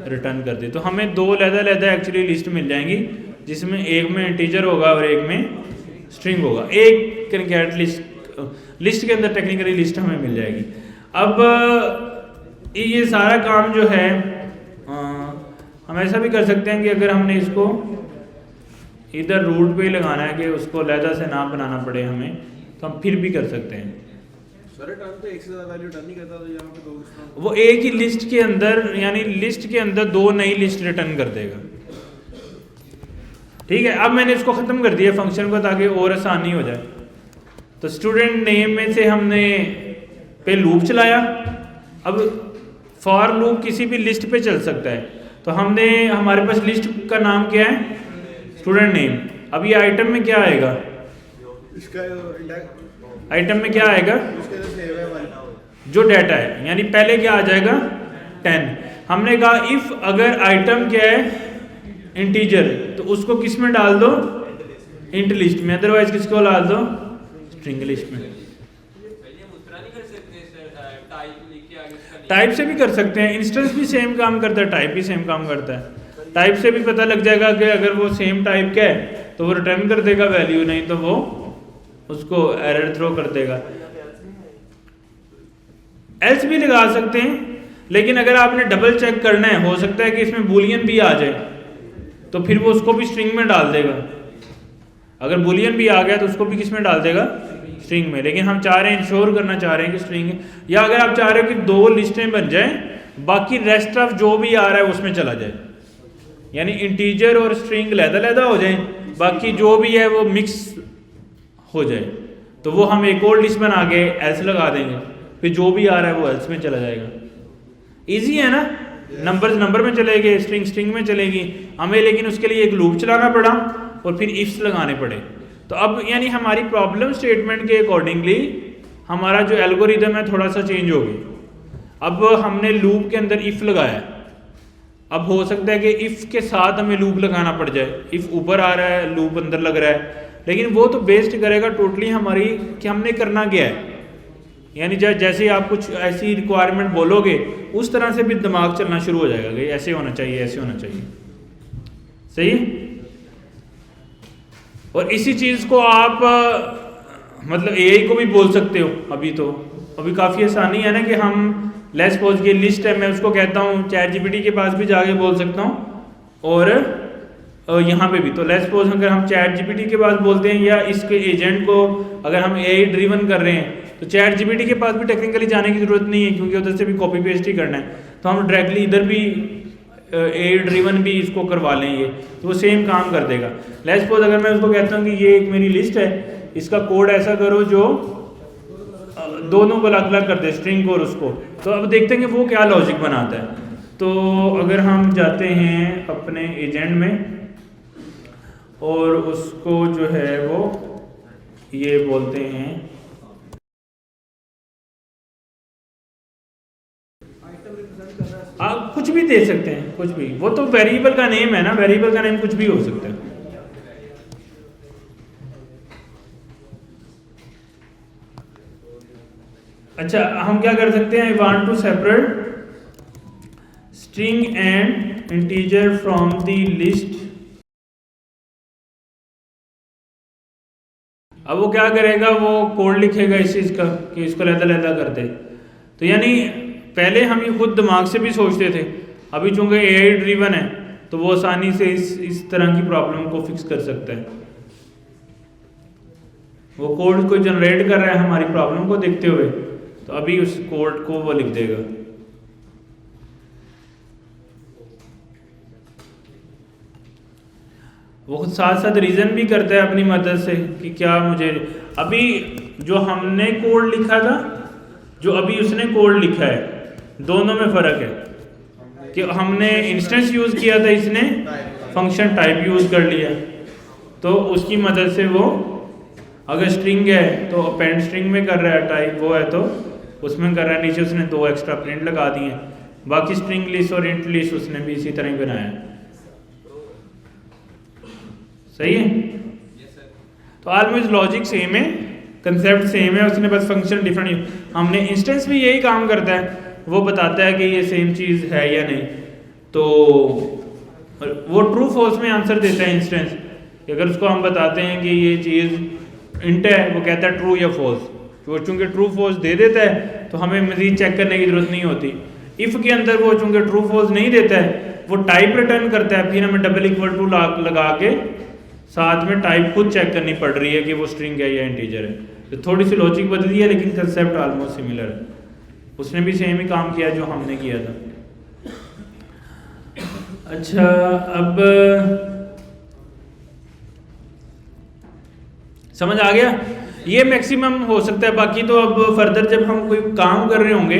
रिटर्न कर दी। तो हमें दो अलग एक्चुअली लिस्ट मिल जाएंगी, जिसमें एक में इंटीजर होगा और एक में स्ट्रिंग होगा। एक कंकैट लिस्ट के अंदर टेक्निकली लिस्ट हमें मिल जाएगी। अब ये सारा काम जो है हम ऐसा भी कर सकते हैं कि अगर हमने इसको इधर रूट पे ही लगाना है कि उसको अलहदा से ना बनाना पड़े हमें, तो हम फिर भी कर सकते हैं। सर रिटर्न तो एक से ज़्यादा वैल्यू रिटर्न नहीं करता, तो यहाँ पे दो लिस्ट, वो एक ही लिस्ट के अंदर, यानी लिस्ट के अंदर दो नई लिस्ट रिटर्न कर देगा। ठीक है, अब मैंने इसको ख़त्म कर दिया फंक्शन को ताकि और आसानी हो जाए। तो स्टूडेंट नेम में से हमने पे लूप चलाया। अब फॉर लूप किसी भी लिस्ट पे चल सकता है, तो हमने, हमारे पास लिस्ट का नाम क्या है, स्टूडेंट नेम। अब ये आइटम में क्या आएगा, इसका आइटम में क्या आएगा, उसके अंदर सेव है वाली जो डाटा है, यानी पहले क्या आ जाएगा 10। हमने कहा इफ अगर आइटम क्या है इंटीजर, तो उसको किस में डाल दो, इंट लिस्ट में, अदरवाइज किसको डाल दो, स्ट्रिंग लिस्ट में। पहले हम उतना नहीं कर सकते सर, टाइप लिख के आगे उसका टाइप से भी कर सकते हैं, इंस्टेंस भी सेम काम करता है, टाइप भी सेम काम करता है। टाइप से भी पता लग जाएगा कि अगर वो सेम टाइप का है तो वो रिटर्न कर देगा वैल्यू, नहीं तो वो उसको एरर थ्रो कर देगा। एल्स भी लगा सकते हैं, लेकिन अगर आपने डबल चेक करना है, हो सकता है कि इसमें बूलियन भी आ जाए, तो फिर वो उसको भी स्ट्रिंग में डाल देगा। अगर बूलियन भी आ गया तो उसको भी किस में डाल देगा, स्ट्रिंग में। लेकिन हम चाह रहे हैं, इंश्योर करना चाह रहे हैं कि स्ट्रिंग, या अगर आप चाह रहे हो कि दो लिस्टें बन जाएं, बाकी रेस्ट ऑफ जो भी आ रहा है उसमें चला जाए, यानी इंटीजर और स्ट्रिंग लहदा हो जाए, बाकी जो भी है वो मिक्स हो जाए, तो वो हम एक और लिस्ट बना के एल्स लगा देंगे, फिर जो भी आ रहा है वो एल्स में चला जाएगा। इजी है ना, नंबर में चलेगी, स्ट्रिंग में चलेगी हमें, लेकिन उसके लिए एक लूप चलाना पड़ा और फिर इफ्स लगाने पड़े। तो अब यानी हमारी प्रॉब्लम स्टेटमेंट के अकॉर्डिंगली हमारा जो एल्गोरिदम है थोड़ा सा चेंज हो गया। अब हमने लूप के अंदर इफ लगाया, अब हो सकता है कि इफ के साथ हमें लूप लगाना पड़ जाए, इफ ऊपर आ रहा है लूप अंदर लग रहा है, लेकिन वो तो बेस्ड करेगा टोटली हमारी कि हमने करना क्या है। यानी जैसे आप कुछ ऐसी रिक्वायरमेंट बोलोगे उस तरह से भी दिमाग चलना शुरू हो जाएगा कि ऐसे होना चाहिए, ऐसे होना चाहिए। सही है। और इसी चीज़ को आप मतलब एआई को भी बोल सकते हो। अभी काफ़ी आसानी है ना कि हम लेट्स सपोज ये लिस्ट है, मैं उसको कहता हूँ चैट जीपीटी के पास भी जाके बोल सकता हूँ, और यहाँ पे भी। तो लेट्स सपोज अगर हम चैट जीपीटी के पास बोलते हैं, या इसके एजेंट को अगर हम एआई ड्रिवन कर रहे हैं, तो चैट जीपीटी के पास भी टेक्निकली जाने की जरूरत नहीं है, क्योंकि उधर से भी कॉपी पेस्ट ही करना है। तो हम डायरेक्टली इधर भी एआई ड्रिवन भी इसको करवा लें, ये तो वो सेम काम कर देगा। लेट्स सपोज अगर मैं उसको कहता हूँ कि ये एक मेरी लिस्ट है, इसका कोड ऐसा करो जो दोनों को अलग अलग कर दे, स्ट्रिंग और उसको, तो अब देखते हैं कि वो क्या लॉजिक बनाता है। तो अगर हम जाते हैं अपने एजेंट में और उसको जो है वो ये बोलते हैं, आप कुछ भी दे सकते हैं, कुछ भी, वो तो वेरिएबल का नेम है ना, वेरिएबल का नेम कुछ भी हो सकता है। अच्छा, हम क्या कर सकते हैं, I want to separate string and integer from the list. अब वो क्या करेगा, वो कोड लिखेगा इस चीज का कि इसको लहदा कर दे। तो यानी पहले हम ये खुद दिमाग से भी सोचते थे, अभी चूंकि एआई ड्रिवन है तो वो आसानी से इस तरह की प्रॉब्लम को फिक्स कर सकता है। वो कोड को जनरेट कर रहा है हमारी प्रॉब्लम को देखते हुए, तो अभी उस कोड को वो लिख देगा। वो खुद साथ साथ रीज़न भी करता है अपनी मदद से कि क्या मुझे, अभी जो हमने कोड लिखा था, जो अभी उसने कोड लिखा है, दोनों में फ़र्क है। कि हमने इंस्टेंस यूज़ किया था, इसने फंक्शन टाइप यूज़ कर लिया, तो उसकी मदद से वो अगर स्ट्रिंग है तो अपेंड स्ट्रिंग में कर रहा है, टाइप वो है तो उसमें कर रहा है, नीचे उसने 2 एक्स्ट्रा प्रिंट लगा दिए। बाकी स्ट्रिंग लिस्ट और इंट लिस्ट उसने भी इसी तरह ही बनाया। सही है? तो ऑलमोस्ट लॉजिक सेम है, कंसेप्ट सेम है, उसने बस फंक्शन डिफरेंट। हमने इंस्टेंस भी यही काम करता है, वो बताता है कि ये सेम चीज़ है या नहीं, तो वो ट्रू फॉल्स में आंसर देता है इंस्टेंस। अगर उसको हम बताते हैं कि ये चीज़ इंट है, वो कहता है ट्रू या फॉल्स, वो चूँकि ट्रू फॉल्स दे देता है तो हमें मज़ीद चेक करने की ज़रूरत नहीं होती। इफ़ के अंदर वो चूँकि ट्रू फॉल्स नहीं देता है, वो टाइप रिटर्न करता है, फिर हमें डबल इक्वल टू लगा के साथ में टाइप खुद चेक करनी पड़ रही है कि वो स्ट्रिंग है या इंटीजर है। तो थोड़ी सी लॉजिक बदली है, लेकिन कंसेप्ट ऑलमोस्ट सिमिलर है। उसने भी सेम ही काम किया जो हमने किया था। अच्छा, अब समझ आ गया? ये मैक्सिमम हो सकता है, बाकी तो अब फर्दर जब हम कोई काम कर रहे होंगे,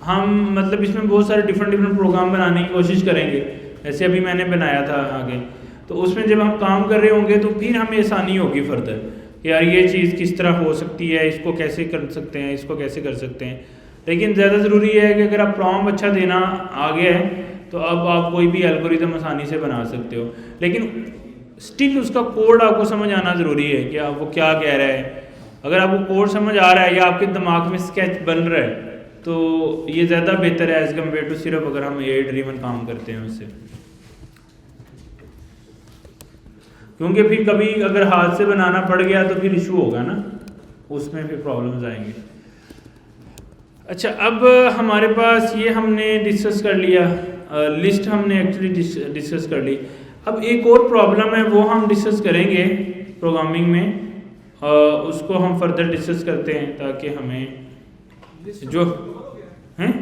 हम मतलब इसमें बहुत सारे डिफरेंट प्रोग्राम बनाने की कोशिश करेंगे, जैसे अभी मैंने बनाया था आगे। तो उसमें जब हम काम कर रहे होंगे तो फिर हमें आसानी होगी फर्दर कि यार ये चीज़ किस तरह हो सकती है, इसको कैसे कर सकते हैं, इसको कैसे कर सकते हैं। लेकिन ज़्यादा ज़रूरी है कि अगर आप प्रॉम्प्ट अच्छा देना आ गया है तो अब आप कोई भी एल्गोरिदम आसानी से बना सकते हो, लेकिन स्टिल उसका कोड आपको समझ आना ज़रूरी है कि आप वो क्या कह रहा है। अगर आपको कोड समझ आ रहा है या आपके दिमाग में स्केच बन रहा है तो ये ज़्यादा बेहतर है एज़ कम्पेयर टू सिर्फ अगर हम AI ड्रिवन काम करते हैं उससे, क्योंकि फिर कभी अगर हाथ से बनाना पड़ गया तो फिर इशू होगा ना, उसमें फिर प्रॉब्लम्स आएंगे। अच्छा, अब हमारे पास ये हमने डिस्कस कर लिया, लिस्ट हमने एक्चुअली डिस्कस कर ली। अब एक और प्रॉब्लम है, वो हम डिस्कस करेंगे प्रोग्रामिंग में, उसको हम फर्दर डिस्कस करते हैं ताकि हमें जो हैं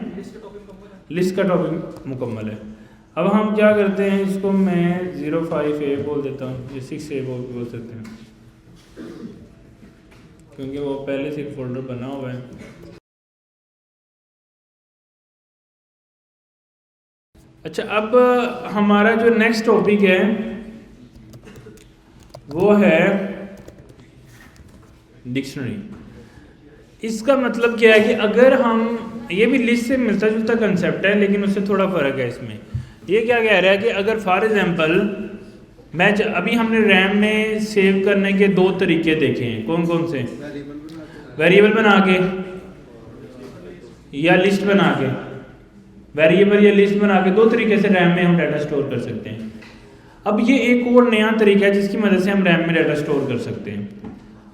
लिस्ट का टॉपिक मुकम्मल है। अब हम क्या करते हैं, इसको मैं 05A बोल देता हूँ, ये 6A बोल सकते हैं क्योंकि वो पहले से एक फोल्डर बना हुआ है। अच्छा, अब हमारा जो नेक्स्ट टॉपिक है वो है डिक्शनरी। इसका मतलब क्या है कि अगर हम, ये भी लिस्ट से मिलता जुलता कंसेप्ट है लेकिन उससे थोड़ा फ़र्क है इसमें। ये क्या कह रहा है कि अगर फॉर एग्जांपल मैं अभी हमने रैम में सेव करने के 2 तरीके देखे हैं, कौन कौन से? वेरिएबल बना के या लिस्ट बना के। वेरिएबल या लिस्ट बना के 2 तरीके से रैम में हम डाटा स्टोर कर सकते हैं। अब ये एक और नया तरीका है जिसकी मदद से हम रैम में डाटा स्टोर कर सकते हैं।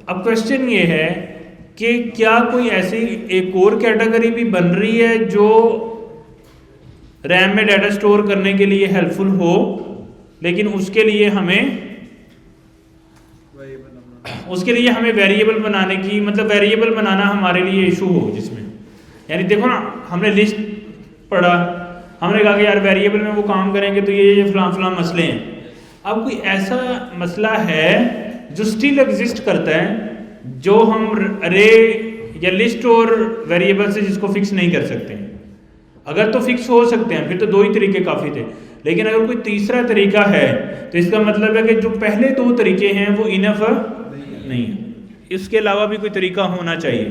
अब क्वेश्चन ये है कि क्या कोई ऐसी एक और कैटेगरी भी बन रही है जो रैम में डाटा स्टोर करने के लिए हेल्पफुल हो, लेकिन उसके लिए हमें वेरिएबल बनाने की, मतलब वेरिएबल बनाना हमारे लिए इशू हो, जिसमें यानी देखो ना, हमने लिस्ट पढ़ा, हमने कहा कि यार वेरिएबल में वो काम करेंगे तो ये फलां मसले हैं। अब कोई ऐसा मसला है जो स्टिल एग्जिस्ट करता है, जो हम अरे या लिस्ट और वेरिएबल से जिसको फिक्स नहीं कर सकते हैं। अगर तो फिक्स हो सकते हैं फिर तो 2 ही तरीके काफ़ी थे, लेकिन अगर कोई तीसरा तरीका है तो इसका मतलब है कि जो पहले 2 तरीके हैं वो इनफ नहीं है, इसके अलावा भी कोई तरीका होना चाहिए।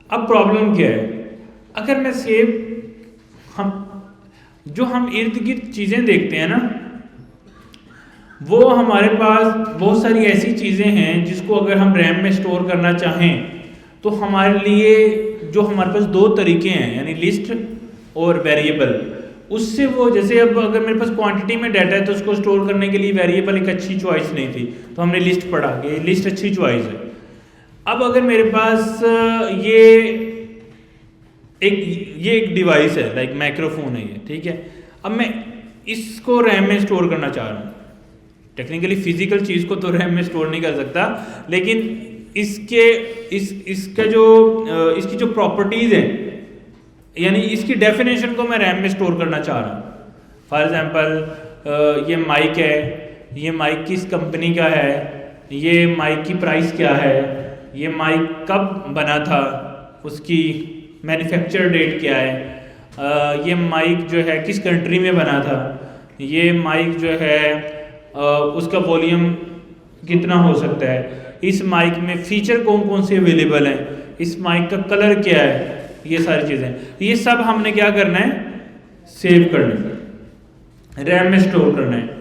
अब प्रॉब्लम क्या है, अगर मैं हम इर्द गिर्द चीज़ें देखते हैं ना, वो हमारे पास बहुत सारी ऐसी चीज़ें हैं जिसको अगर हम रैम में स्टोर करना चाहें तो हमारे लिए जो हमारे पास 2 तरीके हैं, यानी लिस्ट और वेरिएबल, उससे वो, जैसे अब अगर मेरे पास क्वांटिटी में डाटा है तो उसको स्टोर करने के लिए वेरिएबल एक अच्छी चॉइस नहीं थी, तो हमने लिस्ट पढ़ा कि लिस्ट अच्छी चॉइस है। अब अगर मेरे पास ये एक डिवाइस है, लाइक माइक्रोफोन है ये, ठीक है, अब मैं इसको रैम में स्टोर करना चाह रहा हूँ। टेक्निकली फिजिकल चीज़ को तो रैम में स्टोर नहीं कर सकता, लेकिन इसकी जो प्रॉपर्टीज़ हैं, यानी इसकी डेफिनेशन को मैं रैम में स्टोर करना चाह रहा हूँ। फॉर एग्जांपल ये माइक है, ये माइक किस कंपनी का है, ये माइक की प्राइस क्या है, ये माइक कब बना था, उसकी मैन्युफैक्चर डेट क्या है। ये माइक जो है किस कंट्री में बना था, ये माइक जो है उसका वॉल्यूम कितना हो सकता है, इस माइक में फीचर कौन कौन से अवेलेबल हैं, इस माइक का कलर क्या है, ये सारी चीज़ें, ये सब हमने क्या करना है, सेव करना है, रैम में स्टोर करना है।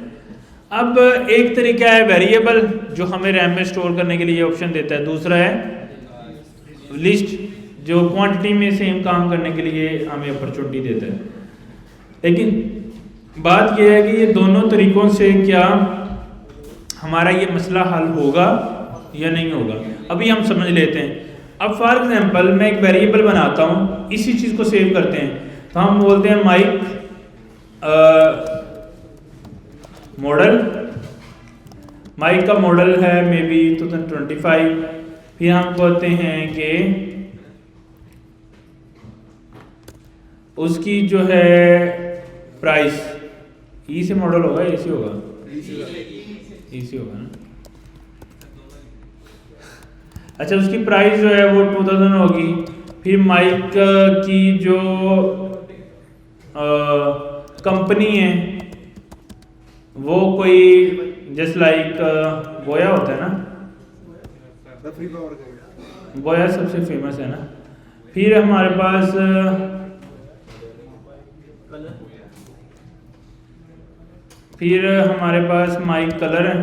अब एक तरीका है वेरिएबल जो हमें रैम में स्टोर करने के लिए ऑप्शन देता है, दूसरा है लिस्ट जो क्वांटिटी में सेम काम करने के लिए हमें अपॉर्चुनिटी देता है। लेकिन बात यह है कि ये दोनों तरीकों से क्या हमारा ये मसला हल होगा या नहीं होगा, अभी हम समझ लेते हैं। अब फॉर एग्जांपल मैं एक वेरिएबल बनाता हूँ, इसी चीज़ को सेव करते हैं, तो हम बोलते हैं माइक मॉडल, माइक का मॉडल है मे बी 2025, फिर हम कहते हैं कि उसकी जो है प्राइस, ई से मॉडल होगा, ए से होगा, ई से होगा ना, अच्छा उसकी प्राइस जो है वो 2000 होगी। फिर माइक की जो कंपनी है वो कोई जस्ट लाइक बोया होता है ना, बोया सबसे फेमस है ना। फिर हमारे पास माइक कलर है,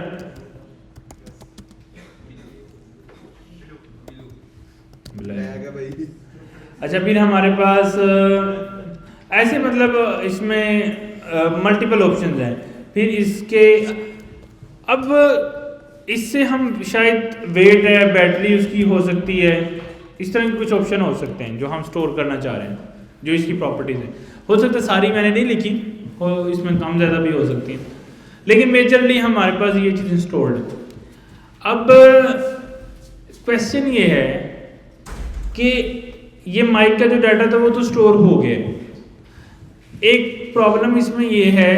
अच्छा फिर हमारे पास ऐसे मतलब इसमें मल्टीपल ऑप्शंस हैं। फिर इसके अब इससे हम शायद वेट है, बैटरी उसकी हो सकती है, इस तरह के कुछ ऑप्शन हो सकते हैं जो हम स्टोर करना चाह रहे हैं, जो इसकी प्रॉपर्टीज़ हैं। हो सकता है सारी मैंने नहीं लिखी, और इसमें कम ज़्यादा भी हो सकती हैं, लेकिन मेजरली हमारे पास ये चीज़ें स्टोर्ड है। अब क्वेश्चन ये है कि ये माइक का जो डाटा था वो तो स्टोर हो गया। एक प्रॉब्लम इसमें ये है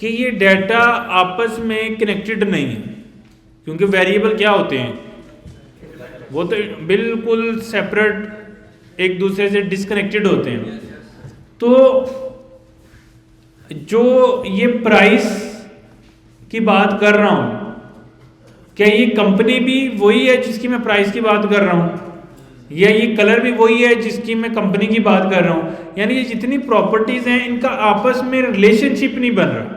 कि ये डाटा आपस में कनेक्टेड नहीं है, क्योंकि वेरिएबल क्या होते हैं, वो तो बिल्कुल सेपरेट एक दूसरे से डिस्कनेक्टेड होते हैं। तो जो ये प्राइस की बात कर रहा हूं, क्या ये कंपनी भी वही है जिसकी मैं प्राइस की बात कर रहा हूं, या ये कलर भी वही है जिसकी मैं कंपनी की बात कर रहा हूं? यानी ये जितनी प्रॉपर्टीज हैं इनका आपस में रिलेशनशिप नहीं बन रहा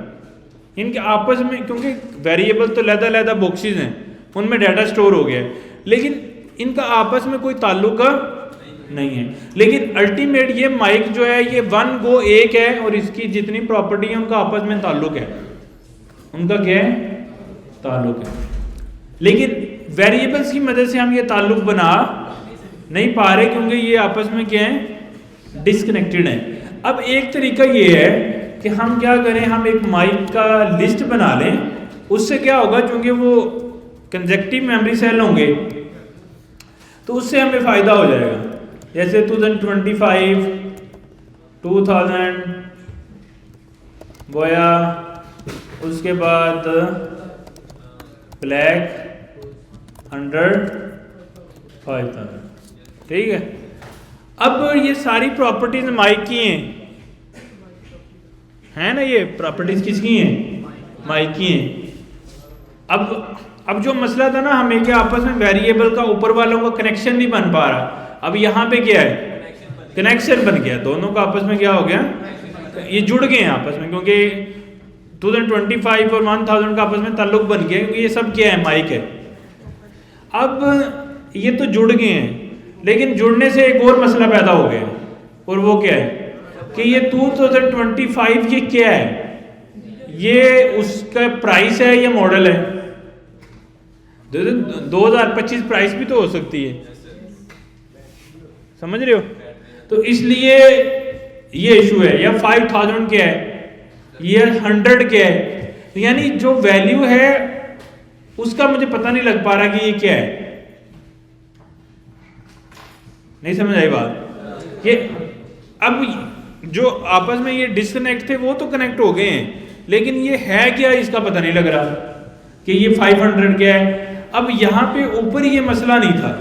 इनके आपस में, क्योंकि वेरिएबल तो लैदा बॉक्सेस हैं, उनमें डाटा स्टोर हो गया है, लेकिन इनका आपस में कोई ताल्लुक नहीं है। लेकिन अल्टीमेट ये माइक जो है ये वन गो एक है, और इसकी जितनी प्रॉपर्टी है उनका आपस में ताल्लुक है, उनका क्या है, ताल्लुक है। लेकिन वेरिएबल्स की मदद से हम ये ताल्लुक बना नहीं पा रहे, क्योंकि ये आपस में क्या है, डिस्कनेक्टेड है। अब एक तरीका ये है कि हम क्या करें, हम एक माइक का लिस्ट बना लें, उससे क्या होगा, क्योंकि वो कंजेक्टिव मेमोरी सेल होंगे तो उससे हमें फ़ायदा हो जाएगा। जैसे 2025, 2000 बोया, उसके बाद ब्लैक 100 5000, ठीक है। अब ये सारी प्रॉपर्टीज माइक की हैं ना, ये प्रॉपर्टीज किसकी हैं, माइक की हैं। अब जो मसला था ना हमें कि आपस में वेरिएबल का ऊपर वालों का कनेक्शन नहीं बन पा रहा, अब यहाँ पे क्या है, कनेक्शन बन गया, दोनों का आपस में क्या हो गया, ये जुड़ गए हैं आपस में, क्योंकि 2025 और 1000 का आपस में ताल्लुक बन गया, क्योंकि ये सब क्या है, माइक है। अब ये तो जुड़ गए हैं, लेकिन जुड़ने से एक और मसला पैदा हो गया, और वो क्या है कि ये 2025 ये क्या है, ये उसका प्राइस है या मॉडल है। 2025 प्राइस भी तो हो सकती है, समझ रहे हो। तो इसलिए ये इशू है, या 5000 क्या है, ये 100 क्या है, यानी जो वैल्यू है उसका मुझे पता नहीं लग पा रहा कि ये क्या है। नहीं समझ आई बात। ये अब जो आपस में ये डिस्कनेक्ट थे वो तो कनेक्ट हो गए हैं, लेकिन ये है क्या इसका पता नहीं लग रहा कि ये 500 क्या है। अब यहाँ पे ऊपर ये मसला नहीं था,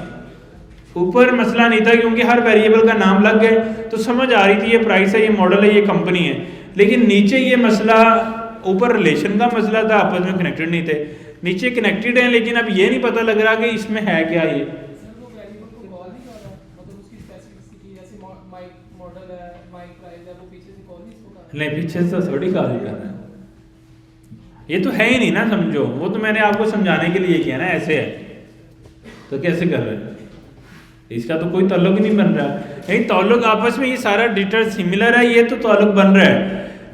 ऊपर मसला नहीं था क्योंकि हर वेरिएबल का नाम लग गए तो समझ आ रही थी ये प्राइस है, ये मॉडल है, ये कंपनी है। लेकिन नीचे ये मसला, ऊपर रिलेशन का मसला था, आपस में कनेक्टेड नहीं थे। नीचे कनेक्टेड हैं लेकिन अब ये नहीं पता लग रहा कि इसमें है क्या ये। सर वो वेरिएबल को कॉल नहीं कर रहा, मतलब उसकी स्पेसिफिसिटी जैसे माइक मॉडल है, माइक प्राइस है, वो पीछे से कॉल नहीं इसको कर रहा। नहीं, पीछे से थोड़ी कॉल कर रहा है, ये तो है ही नहीं ना, समझो। वो तो मैंने आपको समझाने के लिए किया ना, ऐसे है तो कैसे कर रहे हैं, इसका तो कोई ताल्लुक ही नहीं बन रहा। नहीं, ताल्लुक आपस में ये सारा डेटा सिमिलर है, ये तो ताल्लुक बन रहा है,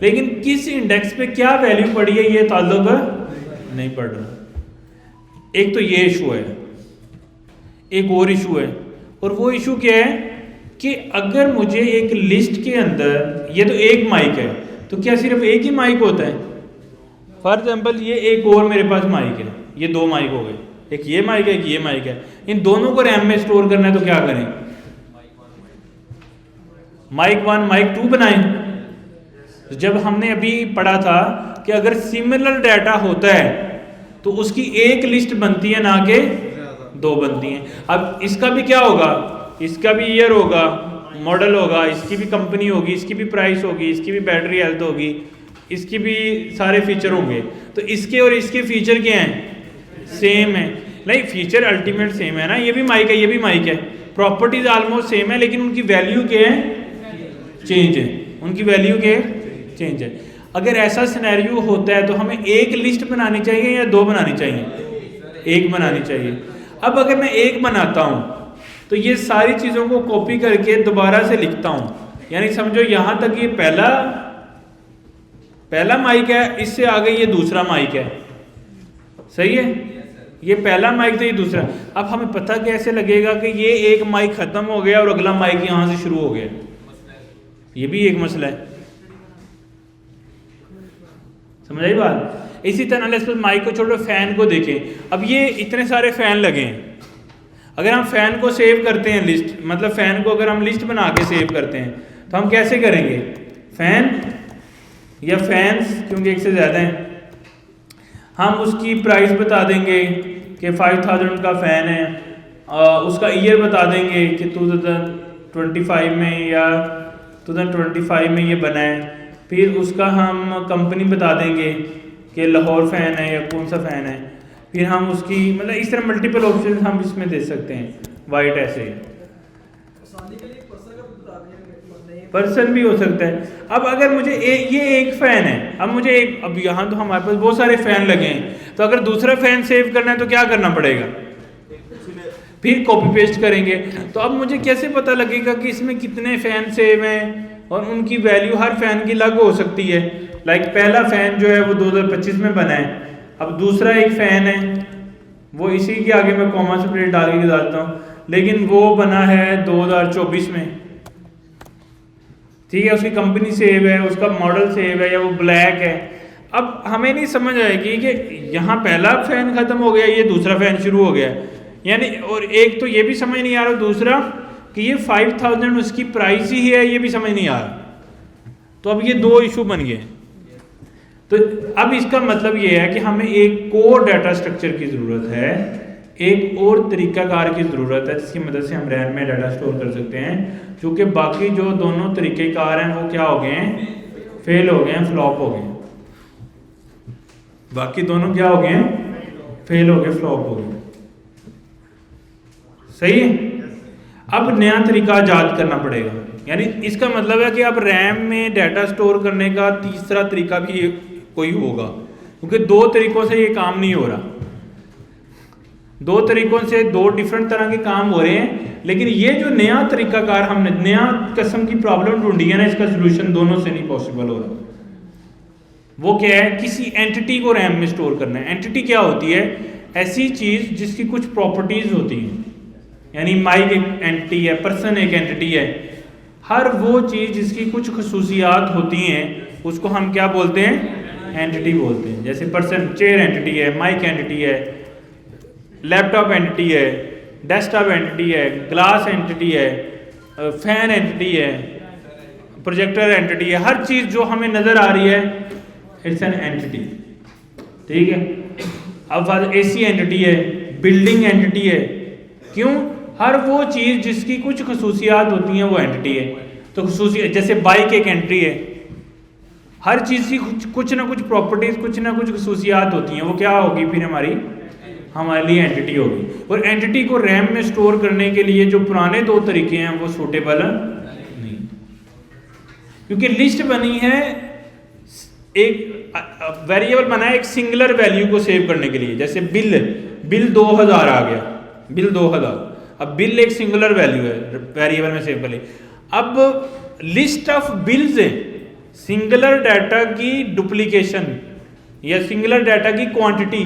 लेकिन किस इंडेक्स पे क्या वैल्यू पड़ी है ये ताल्लुक नहीं पड़ रहा। एक तो ये इशू है, एक और इशू है, और वो इशू क्या है कि अगर मुझे एक लिस्ट के अंदर, ये तो एक माइक है, तो क्या सिर्फ एक ही माइक होता है? फॉर एग्जाम्पल ये एक और मेरे पास माइक है, ये दो माइक हो गए, एक ये माइक है, एक ये माइक है, इन दोनों को रैम में स्टोर करना है तो क्या करें? माइक 1 माइक 2 बनाएं। तो जब हमने अभी पढ़ा था कि अगर सिमिलर डाटा होता है तो उसकी एक लिस्ट बनती है, ना कि दो बनती हैं। अब इसका भी क्या होगा, इसका भी ईयर होगा, मॉडल होगा, इसकी भी कंपनी होगी, इसकी भी प्राइस होगी, इसकी भी बैटरी हेल्थ होगी, इसकी भी सारे फीचर होंगे। तो इसके और इसके फीचर क्या हैं? सेम है। नहीं, फीचर अल्टीमेट सेम है ना, ये भी माइक है, ये भी माइक है, प्रॉपर्टीज ऑलमोस्ट सेम है, लेकिन उनकी वैल्यू क्या है? चेंज है, उनकी वैल्यू क्या है? चेंज है। अगर ऐसा सिनेरियो होता है तो हमें एक लिस्ट बनानी चाहिए या दो बनानी चाहिए? एक बनानी चाहिए। अब अगर मैं एक बनाता हूं तो ये सारी चीजों को कॉपी करके दोबारा से लिखता हूं, यानी समझो यहां तक ये पहला माइक है, इससे आगे ये दूसरा माइक है, सही है? ये पहला माइक तो ये दूसरा। अब हमें पता कैसे लगेगा कि ये एक माइक खत्म हो गया और अगला माइक यहां से शुरू हो गया? ये भी एक मसला है, समझ आई बात? इसी तरह लेट्स सपोज माइक को छोड़ो, फैन को देखें। अब ये इतने सारे फैन लगे हैं, अगर हम फैन को सेव करते हैं लिस्ट, मतलब फैन को अगर हम लिस्ट बना के सेव करते हैं तो हम कैसे करेंगे? फैन या फैंस, क्योंकि एक से ज़्यादा हैं, हम उसकी प्राइस बता देंगे कि 5000 का फ़ैन है, उसका ईयर बता देंगे कि 2025 में या 2025 में ये बना है, फिर उसका हम कंपनी बता देंगे कि लाहौर फ़ैन है या कौन सा फ़ैन है, फिर हम उसकी, मतलब इस तरह मल्टीपल ऑप्शन हम इसमें दे सकते हैं। वाइट ऐसे पर्सन भी हो सकता है। अब अगर मुझे ये एक फ़ैन है, अब मुझे अब यहाँ तो हमारे पास बहुत सारे फ़ैन लगे हैं, तो अगर दूसरा फ़ैन सेव करना है तो क्या करना पड़ेगा? फिर कॉपी पेस्ट करेंगे। तो अब मुझे कैसे पता लगेगा कि इसमें कितने फ़ैन सेव हैं और उनकी वैल्यू हर फ़ैन की अलग हो सकती है। लाइक पहला फ़ैन जो है वो 2025 में बना है, अब दूसरा एक फ़ैन है वो इसी के आगे मैं कॉमा सेपरेट डाल के डालता हूँ, लेकिन वो बना है 2024 में, ठीक है? उसकी कंपनी सेव है, उसका मॉडल सेव है, या वो ब्लैक है। अब हमें नहीं समझ आएगी कि यहाँ पहला फ़ैन ख़त्म हो गया, ये दूसरा फ़ैन शुरू हो गया, यानी, और एक तो ये भी समझ नहीं आ रहा, दूसरा कि ये 5000 उसकी प्राइस ही है, ये भी समझ नहीं आ रहा। तो अब ये दो इशू बन गए। तो अब इसका मतलब ये है कि हमें एक कोर डाटा स्ट्रक्चर की ज़रूरत है, एक और तरीकाकार की ज़रूरत है जिसकी मदद से हम रैम में डाटा स्टोर कर सकते हैं, क्योंकि बाकी जो दोनों तरीक़ेकार हैं वो क्या हो गए हैं? फेल हो गए हैं, फ्लॉप हो गए। बाकी दोनों क्या हो गए हैं? फेल हो गए, फ्लॉप हो गए, सही है? अब नया तरीका ईजाद करना पड़ेगा, यानी इसका मतलब है कि अब रैम में डाटा स्टोर करने का तीसरा तरीका भी कोई होगा, क्योंकि दो तरीकों से ये काम नहीं हो रहा। दो तरीकों से दो डिफरेंट तरह के काम हो रहे हैं, लेकिन ये जो नया तरीकाकार हमने नया किस्म की प्रॉब्लम ढूंढी है ना, इसका सोल्यूशन दोनों से नहीं पॉसिबल हो रहा। वो क्या है? किसी एंटिटी को रैम में स्टोर करना है। एंटिटी क्या होती है? ऐसी चीज़ जिसकी कुछ प्रॉपर्टीज़ होती हैं, यानी माइक एक एंटिटी है, पर्सन एक एंटिटी है, हर वो चीज़ जिसकी कुछ खसूसियात होती हैं उसको हम क्या बोलते हैं? एंटिटी बोलते हैं। जैसे पर्सन, चेयर एंटिटी है, माइक एंटिटी है, लैपटॉप एंटिटी है, डेस्कटॉप एंटिटी है, ग्लास एंटिटी है, फैन एंटिटी है, प्रोजेक्टर एंटिटी है, हर चीज़ जो हमें नज़र आ रही है इट्स एन एंटिटी, ठीक है? अब एसी एंटिटी है, बिल्डिंग एंटिटी है। क्यों? हर वो चीज़ जिसकी कुछ खसूसियात होती हैं वो एंटिटी है। तो खसूसियत जैसे बाइक एक एंट्री है, हर चीज़ की कुछ ना कुछ प्रॉपर्टीज़, कुछ ना कुछ खसूसियात होती हैं, वो क्या होगी फिर हमारे लिए एंटिटी होगी। और एंटिटी को रैम में स्टोर करने के लिए जो पुराने 2 तरीके हैं वो सूटेबल नहीं, क्योंकि लिस्ट बनी है, एक वेरिएबल बना है एक सिंगुलर वैल्यू को सेव करने के लिए। जैसे बिल 2000 आ गया, बिल 2000, अब बिल एक सिंगुलर वैल्यू है, वेरिएबल में सेव कर ली। अब लिस्ट ऑफ बिल्स है, सिंगुलर डाटा की डुप्लीकेशन या सिंगुलर डाटा की क्वांटिटी,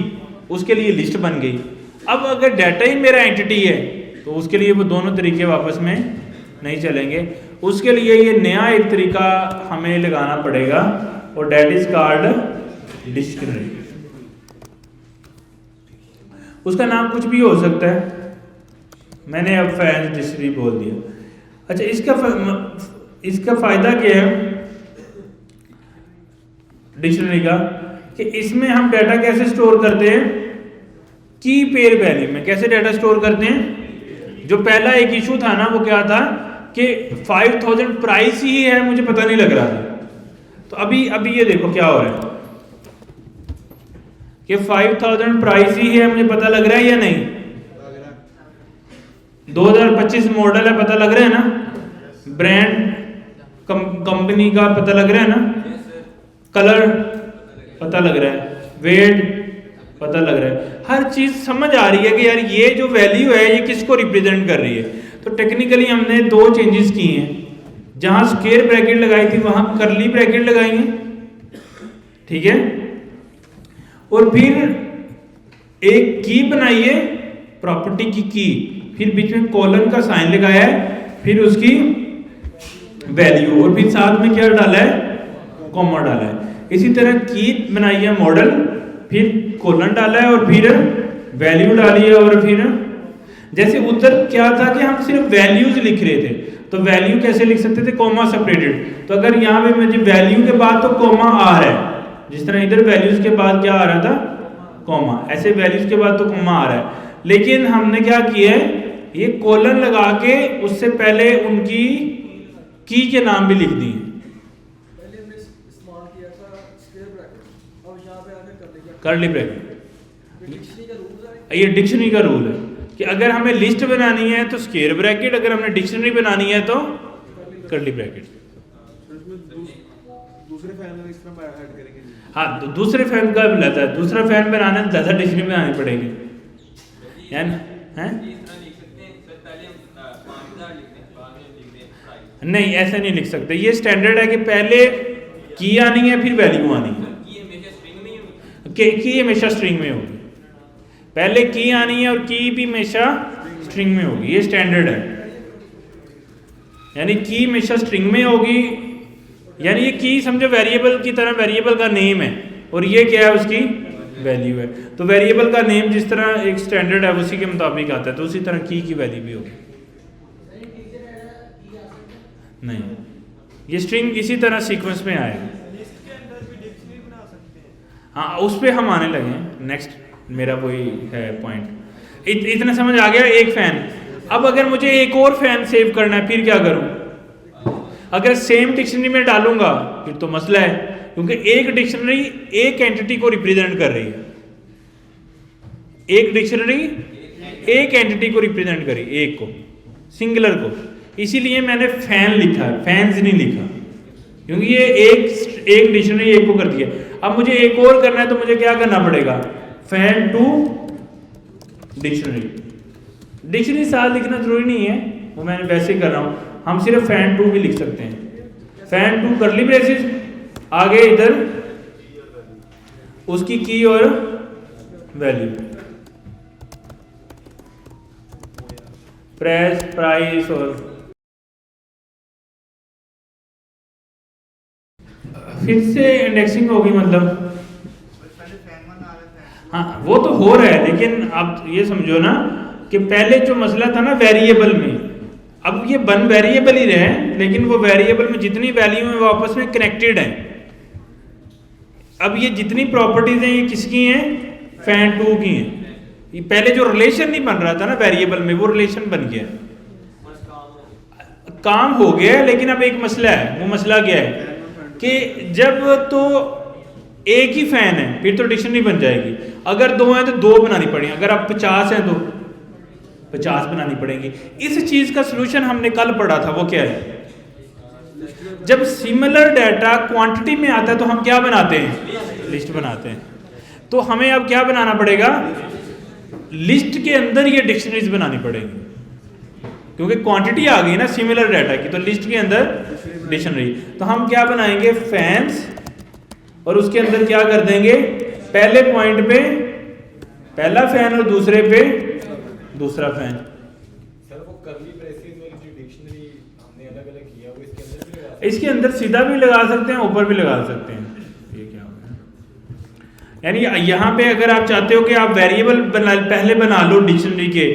उसके लिए लिस्ट बन गई। अब अगर डाटा ही मेरा एंटिटी है तो उसके लिए वो दोनों तरीके वापस में नहीं चलेंगे। उसके लिए ये नया एक तरीका हमें लगाना पड़ेगा और डेट इज कॉल्ड डिक्शनरी। उसका नाम कुछ भी हो सकता है, मैंने अब फैंस डिक्शनरी बोल दिया। अच्छा, इसका फ़ायदा क्या है डिक्शनरी का, कि इसमें हम डाटा कैसे स्टोर करते हैं, की पेयर वैल्यू में कैसे डाटा स्टोर करते हैं। जो पहला एक इशू था ना, वो क्या था कि 5000 प्राइस ही है, मुझे पता नहीं लग रहा था। तो अभी ये देखो क्या हो रहा है कि 5000 प्राइस ही है, मुझे पता लग रहा है या नहीं। 2025 मॉडल है, पता लग रहा है ना, ब्रांड कंपनी का पता लग रहा है ना, कलर पता लग रहा है, वेट पता लग रहा है, हर चीज समझ आ रही है कि यार ये जो वैल्यू है ये किसको रिप्रेजेंट कर रही है। तो टेक्निकली हमने 2 चेंजेस किए हैं, जहां स्क्वायर ब्रैकेट लगाई थी वहां कर्ली ब्रैकेट लगाएंगे, ठीक है, और फिर एक की बनाई है प्रॉपर्टी की, फिर बीच में कॉलन का साइन लगाया है, फिर उसकी वैल्यू, और फिर साथ में क्या डाला है, कॉमा डाला है। इसी तरह की बनाई है मॉडल, फिर कॉलन डाला है और फिर वैल्यू डाली है, और फिर जैसे उधर क्या था कि हम सिर्फ वैल्यूज लिख रहे थे, तो वैल्यू कैसे लिख सकते थे, कॉमा सेपरेटेड। तो अगर यहाँ पे मुझे वैल्यू के बाद तो कॉमा आ रहा है, जिस तरह इधर वैल्यूज के बाद क्या आ रहा था, कॉमा, ऐसे वैल्यूज के बाद तो कॉमा आ रहा है। लेकिन हमने क्या किया है, ये कॉलन लगा के उससे पहले उनकी की के नाम भी लिख दिए। पहले हमने इस्तेमाल किया था स्क्वायर ब्रैकेट और यहाँ पे आकर कर दिया कर्ली ब्रैकेट। डिक्शनरी का रूल है, ये डिक्शनरी का रूल है कि अगर हमें लिस्ट बनानी है तो स्क्वायर ब्रैकेट, अगर हमने डिक्शनरी बनानी है तो कर्ली ब्रैकेट। दूसरे फैन में इस तरह ऐड करेंगे। हाँ, तो दूसरे फैन का भी लाता है, दूसरा फैन बनाना है ज़्यादा डिक्शनरी बनानी पड़ेगी, यानी हैं? नहीं, ऐसा नहीं लिख सकते, ये स्टैंडर्ड है कि पहले की आनी है फिर वैल्यू आनी है। की हमेशा स्ट्रिंग में होगी, पहले की आनी है और की भी हमेशा स्ट्रिंग में होगी, ये स्टैंडर्ड है। यानी की हमेशा स्ट्रिंग में होगी, यानी ये की समझो वेरिएबल की तरह, वेरिएबल का नेम है और ये क्या है, उसकी वैल्यू है। तो वेरिएबल का नेम जिस तरह एक स्टैंडर्ड है उसी के मुताबिक आता है, तो उसी तरह की वैल्यू भी होगी। नहीं, ये स्ट्रिंग इसी तरह सीक्वेंस में आएगा। हाँ, उस पर हम आने लगे हैं, नेक्स्ट मेरा वही है पॉइंट। इतना समझ आ गया एक फैन। अब अगर मुझे एक और फैन सेव करना है फिर क्या करूं? अगर सेम डिक्शनरी में डालूंगा फिर तो मसला है, क्योंकि एक डिक्शनरी एक एंटिटी को रिप्रेजेंट कर रही है, एक डिक्शनरी एक एंटिटी को रिप्रेजेंट करी, एक को, सिंगुलर को। इसीलिए मैंने फैन लिखा है, फैंस नहीं लिखा, क्योंकि ये एक डिक्शनरी एक को कर दिया। अब मुझे एक और करना है तो मुझे क्या करना पड़ेगा, फैन टू डिक्शनरी। डिक्शनरी साथ लिखना जरूरी नहीं है, वो मैंने वैसे ही कर रहा हूँ। हम सिर्फ फैन टू भी लिख सकते हैं, फैन टू कर्ली ब्रेसेस, आगे इधर उसकी की और वैल्यू, प्रेस, प्राइस, और फिर से इंडेक्सिंग होगी। मतलब हाँ, वो तो हो रहा है, लेकिन अब ये समझो ना कि पहले जो मसला था ना वेरिएबल में, अब ये वन वेरिएबल ही रहे, लेकिन वो वेरिएबल में जितनी वैल्यू है वो आपस में कनेक्टेड है। अब ये जितनी प्रॉपर्टीज हैं ये किसकी हैं, फैन टू की हैं। ये पहले जो रिलेशन नहीं बन रहा था ना वेरिएबल में, वो रिलेशन बन गया है। बस काम है। काम हो गया है, लेकिन अब एक मसला है। वो मसला क्या है कि जब तो एक ही फैन है फिर तो डिक्शनरी बन जाएगी, अगर दो हैं तो दो बनानी पड़ेगी, अगर आप 50 हैं तो 50 बनानी पड़ेगी। इस चीज का सलूशन हमने कल पढ़ा था, वो क्या है, जब सिमिलर डाटा क्वांटिटी में आता है तो हम क्या बनाते हैं, लिस्ट बनाते हैं। तो हमें अब क्या बनाना पड़ेगा, लिस्ट के अंदर ये डिक्शनरीज बनानी पड़ेगी, क्योंकि क्वांटिटी आ गई ना सिमिलर डाटा की, तो लिस्ट के अंदर डिक्शनरी। तो हम क्या बनाएंगे, फैंस, और उसके अंदर क्या कर देंगे, पहले पॉइंट पे पहला फैन और दूसरे पे दूसरा फैन। सर वो कर्ली ब्रेसेस वाली जो डिक्शनरी हमने अलग अलग किया वो इसके अंदर भी लगा इसके अंदर सीधा भी लगा सकते हैं, ऊपर भी लगा सकते हैं। ये क्या हो गया, यानी यहाँ पे अगर आप चाहते हो कि आप वेरिएबल पहले बना लो डिक्शनरी के,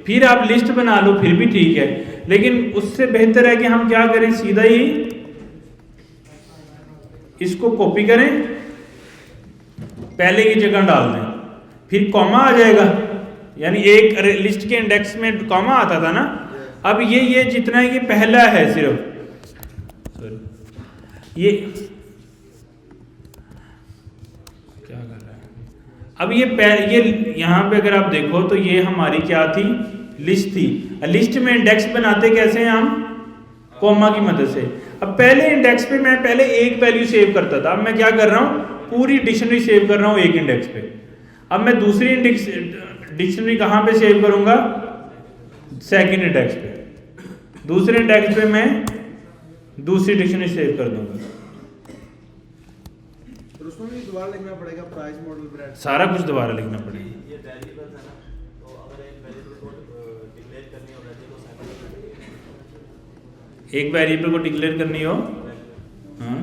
फिर आप लिस्ट बना लो, फिर भी ठीक है, लेकिन उससे बेहतर है कि हम क्या करें, सीधा ही इसको कॉपी करें, पहले की जगह डाल दें, फिर कॉमा आ जाएगा, यानी एक लिस्ट के इंडेक्स में कॉमा आता था ना, अब ये जितना है ये पहला है सिर्फ, सॉरी ये क्या कर रहा है, अब ये यहाँ पे अगर आप देखो तो ये हमारी क्या थी, लिस्ट थी। लिस्ट में इंडेक्स बनाते कैसे हैं हम, कॉमा की मदद से। अब पहले इंडेक्स पे मैं पहले एक वैल्यू सेव करता था, अब मैं क्या कर रहा हूँ, पूरी डिक्शनरी सेव कर रहा हूँ एक इंडेक्स पे। अब मैं दूसरी डिक्शनरी कहाँ पे सेव करूँगा, सेकंड इंडेक्स पे, दूसरे इंडेक्स पे मैं दूसरी डिक्शनरी सेव कर दूंगा। तो उसमें भी दोबारा लिखना पड़ेगा प्राइस मॉडल ब्रांड, सारा कुछ दोबारा लिखना पड़ेगा। ये वेरिएबल्स है ना, तो अगर एक वेरिएबल को डिक्लेयर करनी हो वैसे तो एक वेरिएबल को डिक्लेयर करनी हो, हाँ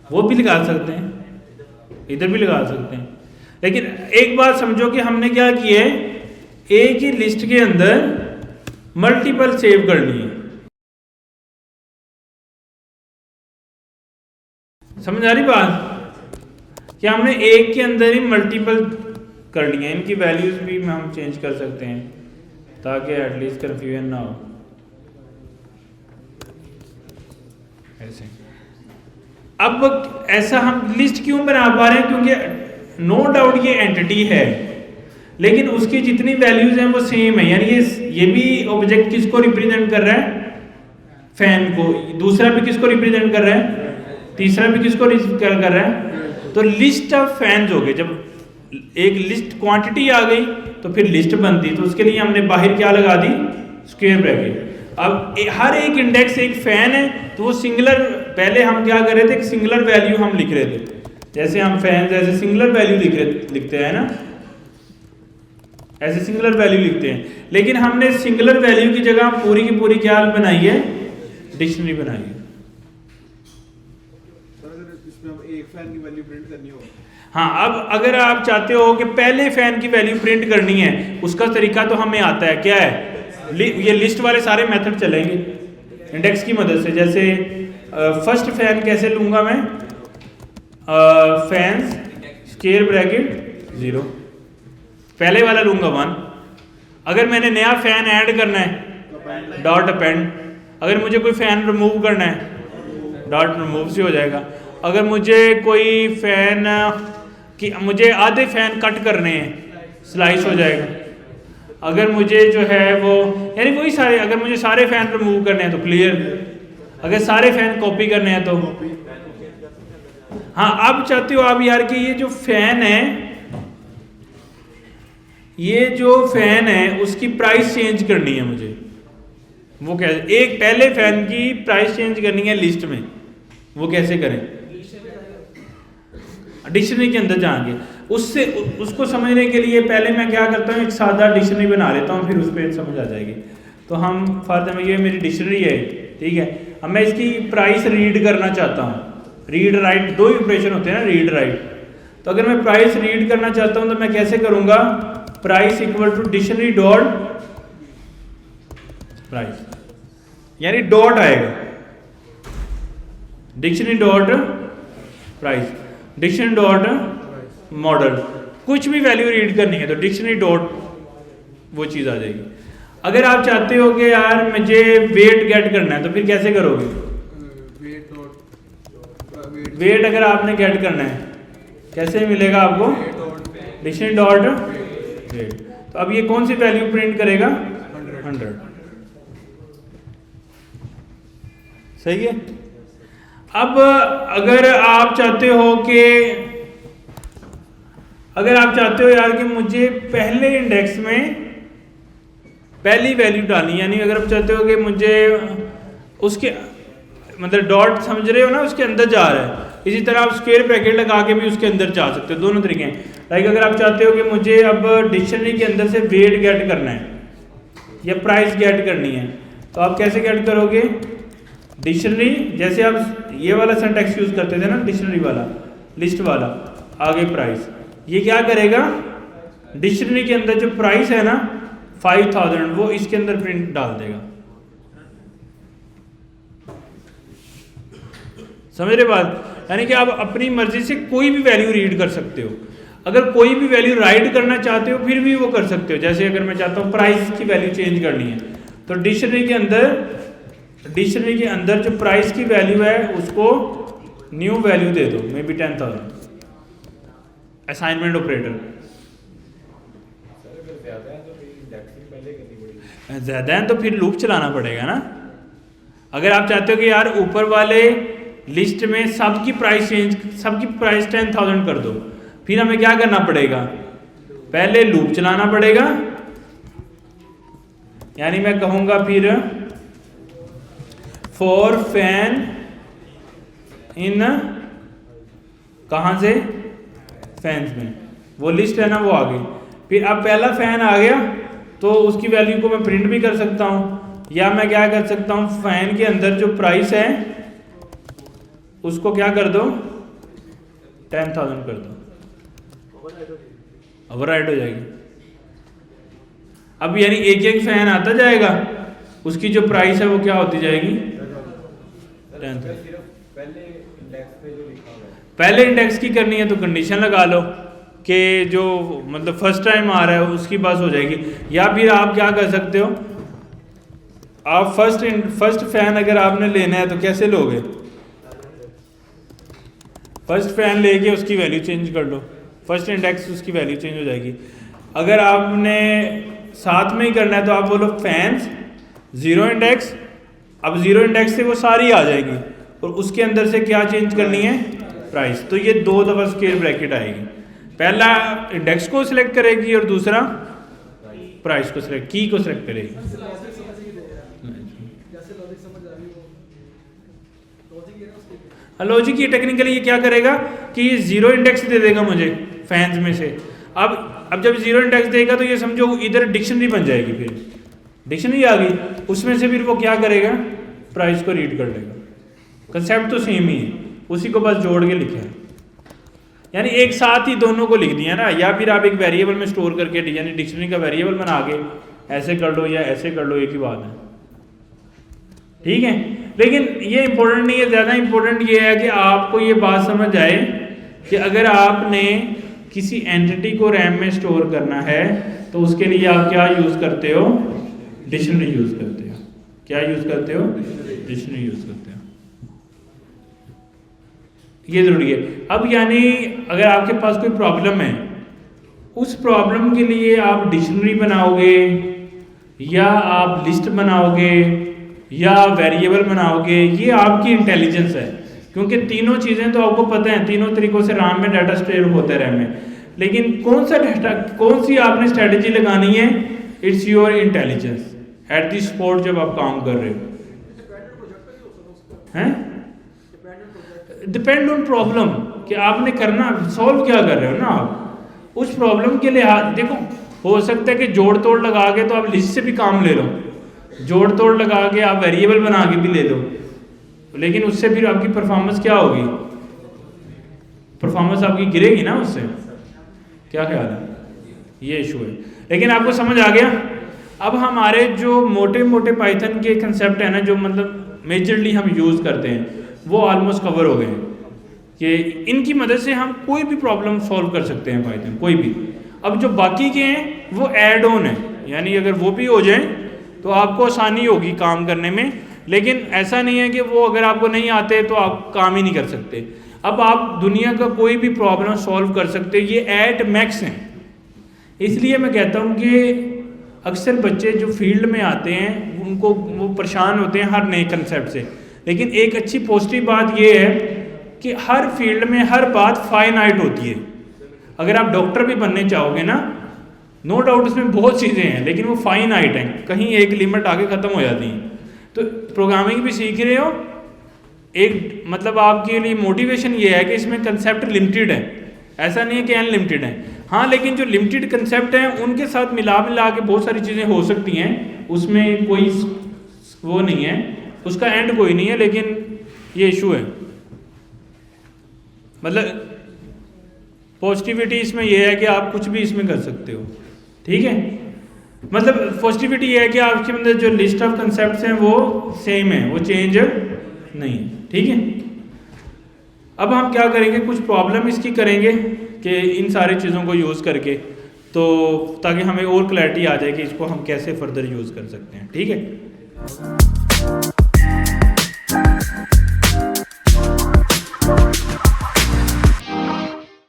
वो भी लगा सकते हैं, इधर भी लगा सकते हैं, लेकिन एक बात समझो कि हमने क्या किया है, एक ही लिस्ट के अंदर मल्टीपल सेव करनी है। समझ आ रही बात, कि हमने एक के अंदर ही मल्टीपल करनी है, इनकी वैल्यूज भी हम चेंज कर सकते हैं ताकि एटलीस्ट कंफ्यूजन ना हो। ऐसे अब ऐसा हम लिस्ट क्यों बना पा रहे हैं, क्योंकि नो डाउट ये एंटिटी है, लेकिन उसकी जितनी वैल्यूज हैं वो सेम है, यानी ये भी ऑब्जेक्ट किसको रिप्रेजेंट कर रहा है, फैन को, दूसरा भी किसको रिप्रेजेंट कर रहा है, तीसरा भी किसको कर रहा है। तो लिस्ट ऑफ फैंस हो गए, जब एक लिस्ट क्वांटिटी आ गई तो फिर लिस्ट बनती, तो उसके लिए हमने बाहर क्या लगा दी, स्क्वायर ब्रैकेट। अब हर एक इंडेक्स एक फैन है, तो वो सिंगुलर, पहले हम क्या कर रहे थे, एक सिंगुलर वैल्यू हम लिख रहे थे, जैसे हम फैन जैसे सिंगुलर वैल्यू लिखते हैं ना, ऐसे सिंगुलर वैल्यू लिखते हैं, लेकिन हमने सिंगुलर वैल्यू की जगह पूरी की पूरी क्या बनाई है, डिक्शनरी बनाई है। सर अगर इसमें हम एक फैन की वैल्यू प्रिंट करनी हो, हाँ, अब अगर आप चाहते हो कि पहले फैन की वैल्यू प्रिंट करनी है, उसका तरीका तो हमें आता है, क्या है, ये लिस्ट वाले सारे मेथड चलेंगे इंडेक्स की मदद से। जैसे फर्स्ट फैन कैसे लूंगा मैं, फैंस स्क्वायर ब्रैकेट 0, पहले वाला लूंगा 1। अगर मैंने नया फैन ऐड करना है, डॉट अपेंड, अगर मुझे कोई फैन रिमूव करना है, डॉट रिमूव से हो जाएगा। अगर मुझे कोई फैन कि मुझे आधे फैन कट करने हैं, स्लाइस हो जाएगा। अगर मुझे जो है वो, यानी वही सारे, अगर मुझे सारे फैन रिमूव करने हैं तो क्लियर, अगर सारे फैन कॉपी करने हैं तो, हाँ अब चाहते हो आप यार कि ये जो फैन है, ये जो फैन है उसकी प्राइस चेंज करनी है मुझे, वो कैसे, एक पहले फैन की प्राइस चेंज करनी है लिस्ट में, वो कैसे करें, डिक्शनरी के अंदर जाएंगे। उससे उसको समझने के लिए पहले मैं क्या करता हूँ, एक सादा डिक्शनरी बना लेता हूँ, फिर उस पर समझ आ जाएगी। तो हम फर्ज में, ये मेरी डिक्शनरी है, ठीक है, अब मैं इसकी प्राइस रीड करना चाहता हूँ, रीड राइट दो ही ऑपरेशन होते हैं ना, रीड राइट। तो अगर मैं प्राइस रीड करना चाहता हूँ तो मैं कैसे करूँगा, price equal to dictionary dot price, यानी डॉट आएगा, dictionary dot price, dictionary dot model, कुछ भी वैल्यू रीड करनी है तो डिक्शनरी डॉट वो चीज़ आ जाएगी। अगर आप चाहते हो कि यार मुझे वेट गेट करना है तो फिर कैसे करोगे? वेट अगर आपने गेट करना है कैसे मिलेगा आपको? Dictionary dot weight. तो अब ये कौन सी वैल्यू प्रिंट करेगा? 100। सही है। अब अगर आप चाहते हो यार कि मुझे पहले इंडेक्स में पहली वैल्यू डालनी, यानी अगर आप चाहते हो कि मुझे उसके मतलब डॉट समझ रहे हो ना, उसके अंदर जा रहा है, इसी तरह आप स्क्वायर ब्रैकेट लगा के भी उसके अंदर जा सकते हो, दोनों तरीके हैं। लाइक अगर आप चाहते हो कि मुझे अब डिक्शनरी के अंदर से वेट गेट करना है या प्राइस गेट करनी है तो आप कैसे गेट करोगे? डिक्शनरी, जैसे आप ये वाला सिंटैक्स यूज करते थे ना, डिक्शनरी वाला, लिस्ट वाला, आगे प्राइस, ये क्या करेगा? डिक्शनरी के अंदर जो प्राइस है ना 5000 वो इसके अंदर प्रिंट डाल देगा। समझ रहे बात? यानी कि आप अपनी मर्जी से कोई भी वैल्यू रीड कर सकते हो। अगर कोई भी वैल्यू राइट करना चाहते हो फिर भी वो कर सकते हो। जैसे अगर मैं चाहता हूँ प्राइस की वैल्यू चेंज करनी है तो डिक्शनरी के अंदर जो प्राइस की वैल्यू है उसको न्यू वैल्यू दे दो, मे बी 10,000, असाइनमेंट ऑपरेटर। ज़्यादा है तो फिर लूप चलाना पड़ेगा ना। अगर आप चाहते हो कि यार ऊपर वाले लिस्ट में सबकी प्राइस 10,000 कर दो, फिर हमें क्या करना पड़ेगा? पहले लूप चलाना पड़ेगा। यानी मैं कहूंगा फिर फॉर फैन इन, कहां से? फैंस में, वो लिस्ट है ना वो आ गई। फिर अब पहला फैन आ गया तो उसकी वैल्यू को मैं प्रिंट भी कर सकता हूं, या मैं क्या कर सकता हूं, फैन के अंदर जो प्राइस है उसको क्या कर दो? 10,000 कर दो, ओवरराइट हो जाएगी। अब यानी एक एक फैन आता जाएगा, उसकी जो प्राइस है वो क्या होती जाएगी? 10,000। पहले इंडेक्स की करनी है तो कंडीशन लगा लो कि जो मतलब फर्स्ट टाइम आ रहा है उसकी बस हो जाएगी। या फिर आप क्या कर सकते हो, आप फर्स्ट फैन अगर आपने लेना है तो कैसे लोगे? फर्स्ट फैन लेके उसकी वैल्यू चेंज कर लो, फर्स्ट इंडेक्स उसकी वैल्यू चेंज हो जाएगी। अगर आपने साथ में ही करना है तो आप बोलो फैंस 0 इंडेक्स, अब 0 इंडेक्स से वो सारी आ जाएगी और उसके अंदर से क्या चेंज करनी है? प्राइस। तो ये 2 दफ़ा स्क्वायर ब्रैकेट आएगी, पहला इंडेक्स को सिलेक्ट करेगी और दूसरा प्राइस को सिलेक्ट, की को सिलेक्ट करेगी। लॉजिक ये टेक्निकली ये क्या करेगा कि ये 0 इंडेक्स दे देगा मुझे फैंस में से। अब जब 0 इंडेक्स देगा तो ये समझो इधर डिक्शनरी बन जाएगी, फिर डिक्शनरी आ गई, उसमें से फिर वो क्या करेगा? प्राइस को रीड कर लेगा। कंसेप्ट तो सेम ही है, उसी को बस जोड़ के लिखा है, यानी एक साथ ही दोनों को लिख दिया ना। या फिर आप एक वेरिएबल में स्टोर करके यानी डिक्शनरी का वेरिएबल बना के ऐसे कर लो या ऐसे कर लो, एक ही बात है, ठीक है। लेकिन ये इंपॉर्टेंट नहीं है, ज़्यादा इंपॉर्टेंट ये है कि आपको ये बात समझ आए कि अगर आपने किसी एंटिटी को रैम में स्टोर करना है तो उसके लिए आप क्या यूज़ करते हो? डिक्शनरी यूज़ करते हो। क्या यूज़ करते हो? डिक्शनरी यूज़ करते हो। ये ज़रूरी है। अब यानी अगर आपके पास कोई प्रॉब्लम है, उस प्रॉब्लम के लिए आप डिक्शनरी बनाओगे या आप लिस्ट बनाओगे या वेरिएबल बनाओगे, ये आपकी इंटेलिजेंस है, क्योंकि तीनों चीज़ें तो आपको पता है, तीनों तरीकों से RAM में डाटा स्टोर होता है रैम में। लेकिन कौन सी आपने स्ट्रेटजी लगानी है? It's your intelligence at the spot जब आप काम कर रहे हो हैं। डिपेंड ऑन प्रॉब्लम कि आपने करना सॉल्व क्या कर रहे हो ना आप उस प्रॉब्लम के लिए। देखो हो सकता है कि जोड़ तोड़ लगा के तो आप लिस्ट से भी काम ले लो, जोड़ तोड़ लगा के आप वेरिएबल बना के भी ले लो, लेकिन उससे फिर आपकी परफॉर्मेंस क्या होगी? परफॉर्मेंस आपकी गिरेगी ना उससे। क्या ख्याल है? ये इशू है। लेकिन आपको समझ आ गया। अब हमारे जो मोटे मोटे पाइथन के कंसेप्ट है ना, जो मतलब मेजरली हम यूज़ करते हैं, वो ऑलमोस्ट कवर हो गए हैं। कि इनकी मदद से हम कोई भी प्रॉब्लम सॉल्व कर सकते हैं पाइथन, कोई भी। अब जो बाकी के हैं वो ऐड ऑन है, यानी अगर वो भी हो जाए तो आपको आसानी होगी काम करने में, लेकिन ऐसा नहीं है कि वो अगर आपको नहीं आते तो आप काम ही नहीं कर सकते। अब आप दुनिया का कोई भी प्रॉब्लम सॉल्व कर सकते, ये एट मैक्स हैं। इसलिए मैं कहता हूँ कि अक्सर बच्चे जो फील्ड में आते हैं उनको वो परेशान होते हैं हर नए कंसेप्ट से, लेकिन एक अच्छी पॉजिटिव बात ये है कि हर फील्ड में हर बात फाइनाइट होती है। अगर आप डॉक्टर भी बनने चाहोगे ना, नो डाउट उसमें बहुत चीज़ें हैं, लेकिन वो फाइनाइट हैं, कहीं एक लिमिट आके ख़त्म हो जाती हैं। तो प्रोग्रामिंग भी सीख रहे हो, एक मतलब आपके लिए मोटिवेशन ये है कि इसमें कंसेप्ट लिमिटेड है, ऐसा नहीं है कि अनलिमिटेड है। हाँ, लेकिन जो लिमिटेड कंसेप्ट हैं उनके साथ मिला के बहुत सारी चीज़ें हो सकती हैं, उसमें कोई वो नहीं है, उसका एंड कोई नहीं है, लेकिन ये इशू है। मतलब पॉजिटिविटी इसमें यह है कि आप कुछ भी इसमें कर सकते हो, ठीक है। मतलब पॉजिटिविटी ये है कि आपके मतलब जो लिस्ट ऑफ कंसेप्ट्स हैं वो सेम है, वो चेंज नहीं है, ठीक है। अब हम क्या करेंगे, कुछ प्रॉब्लम इसकी करेंगे कि इन सारी चीज़ों को यूज़ करके, तो ताकि हमें और क्लैरिटी आ जाए कि इसको हम कैसे फर्दर यूज़ कर सकते हैं, ठीक है।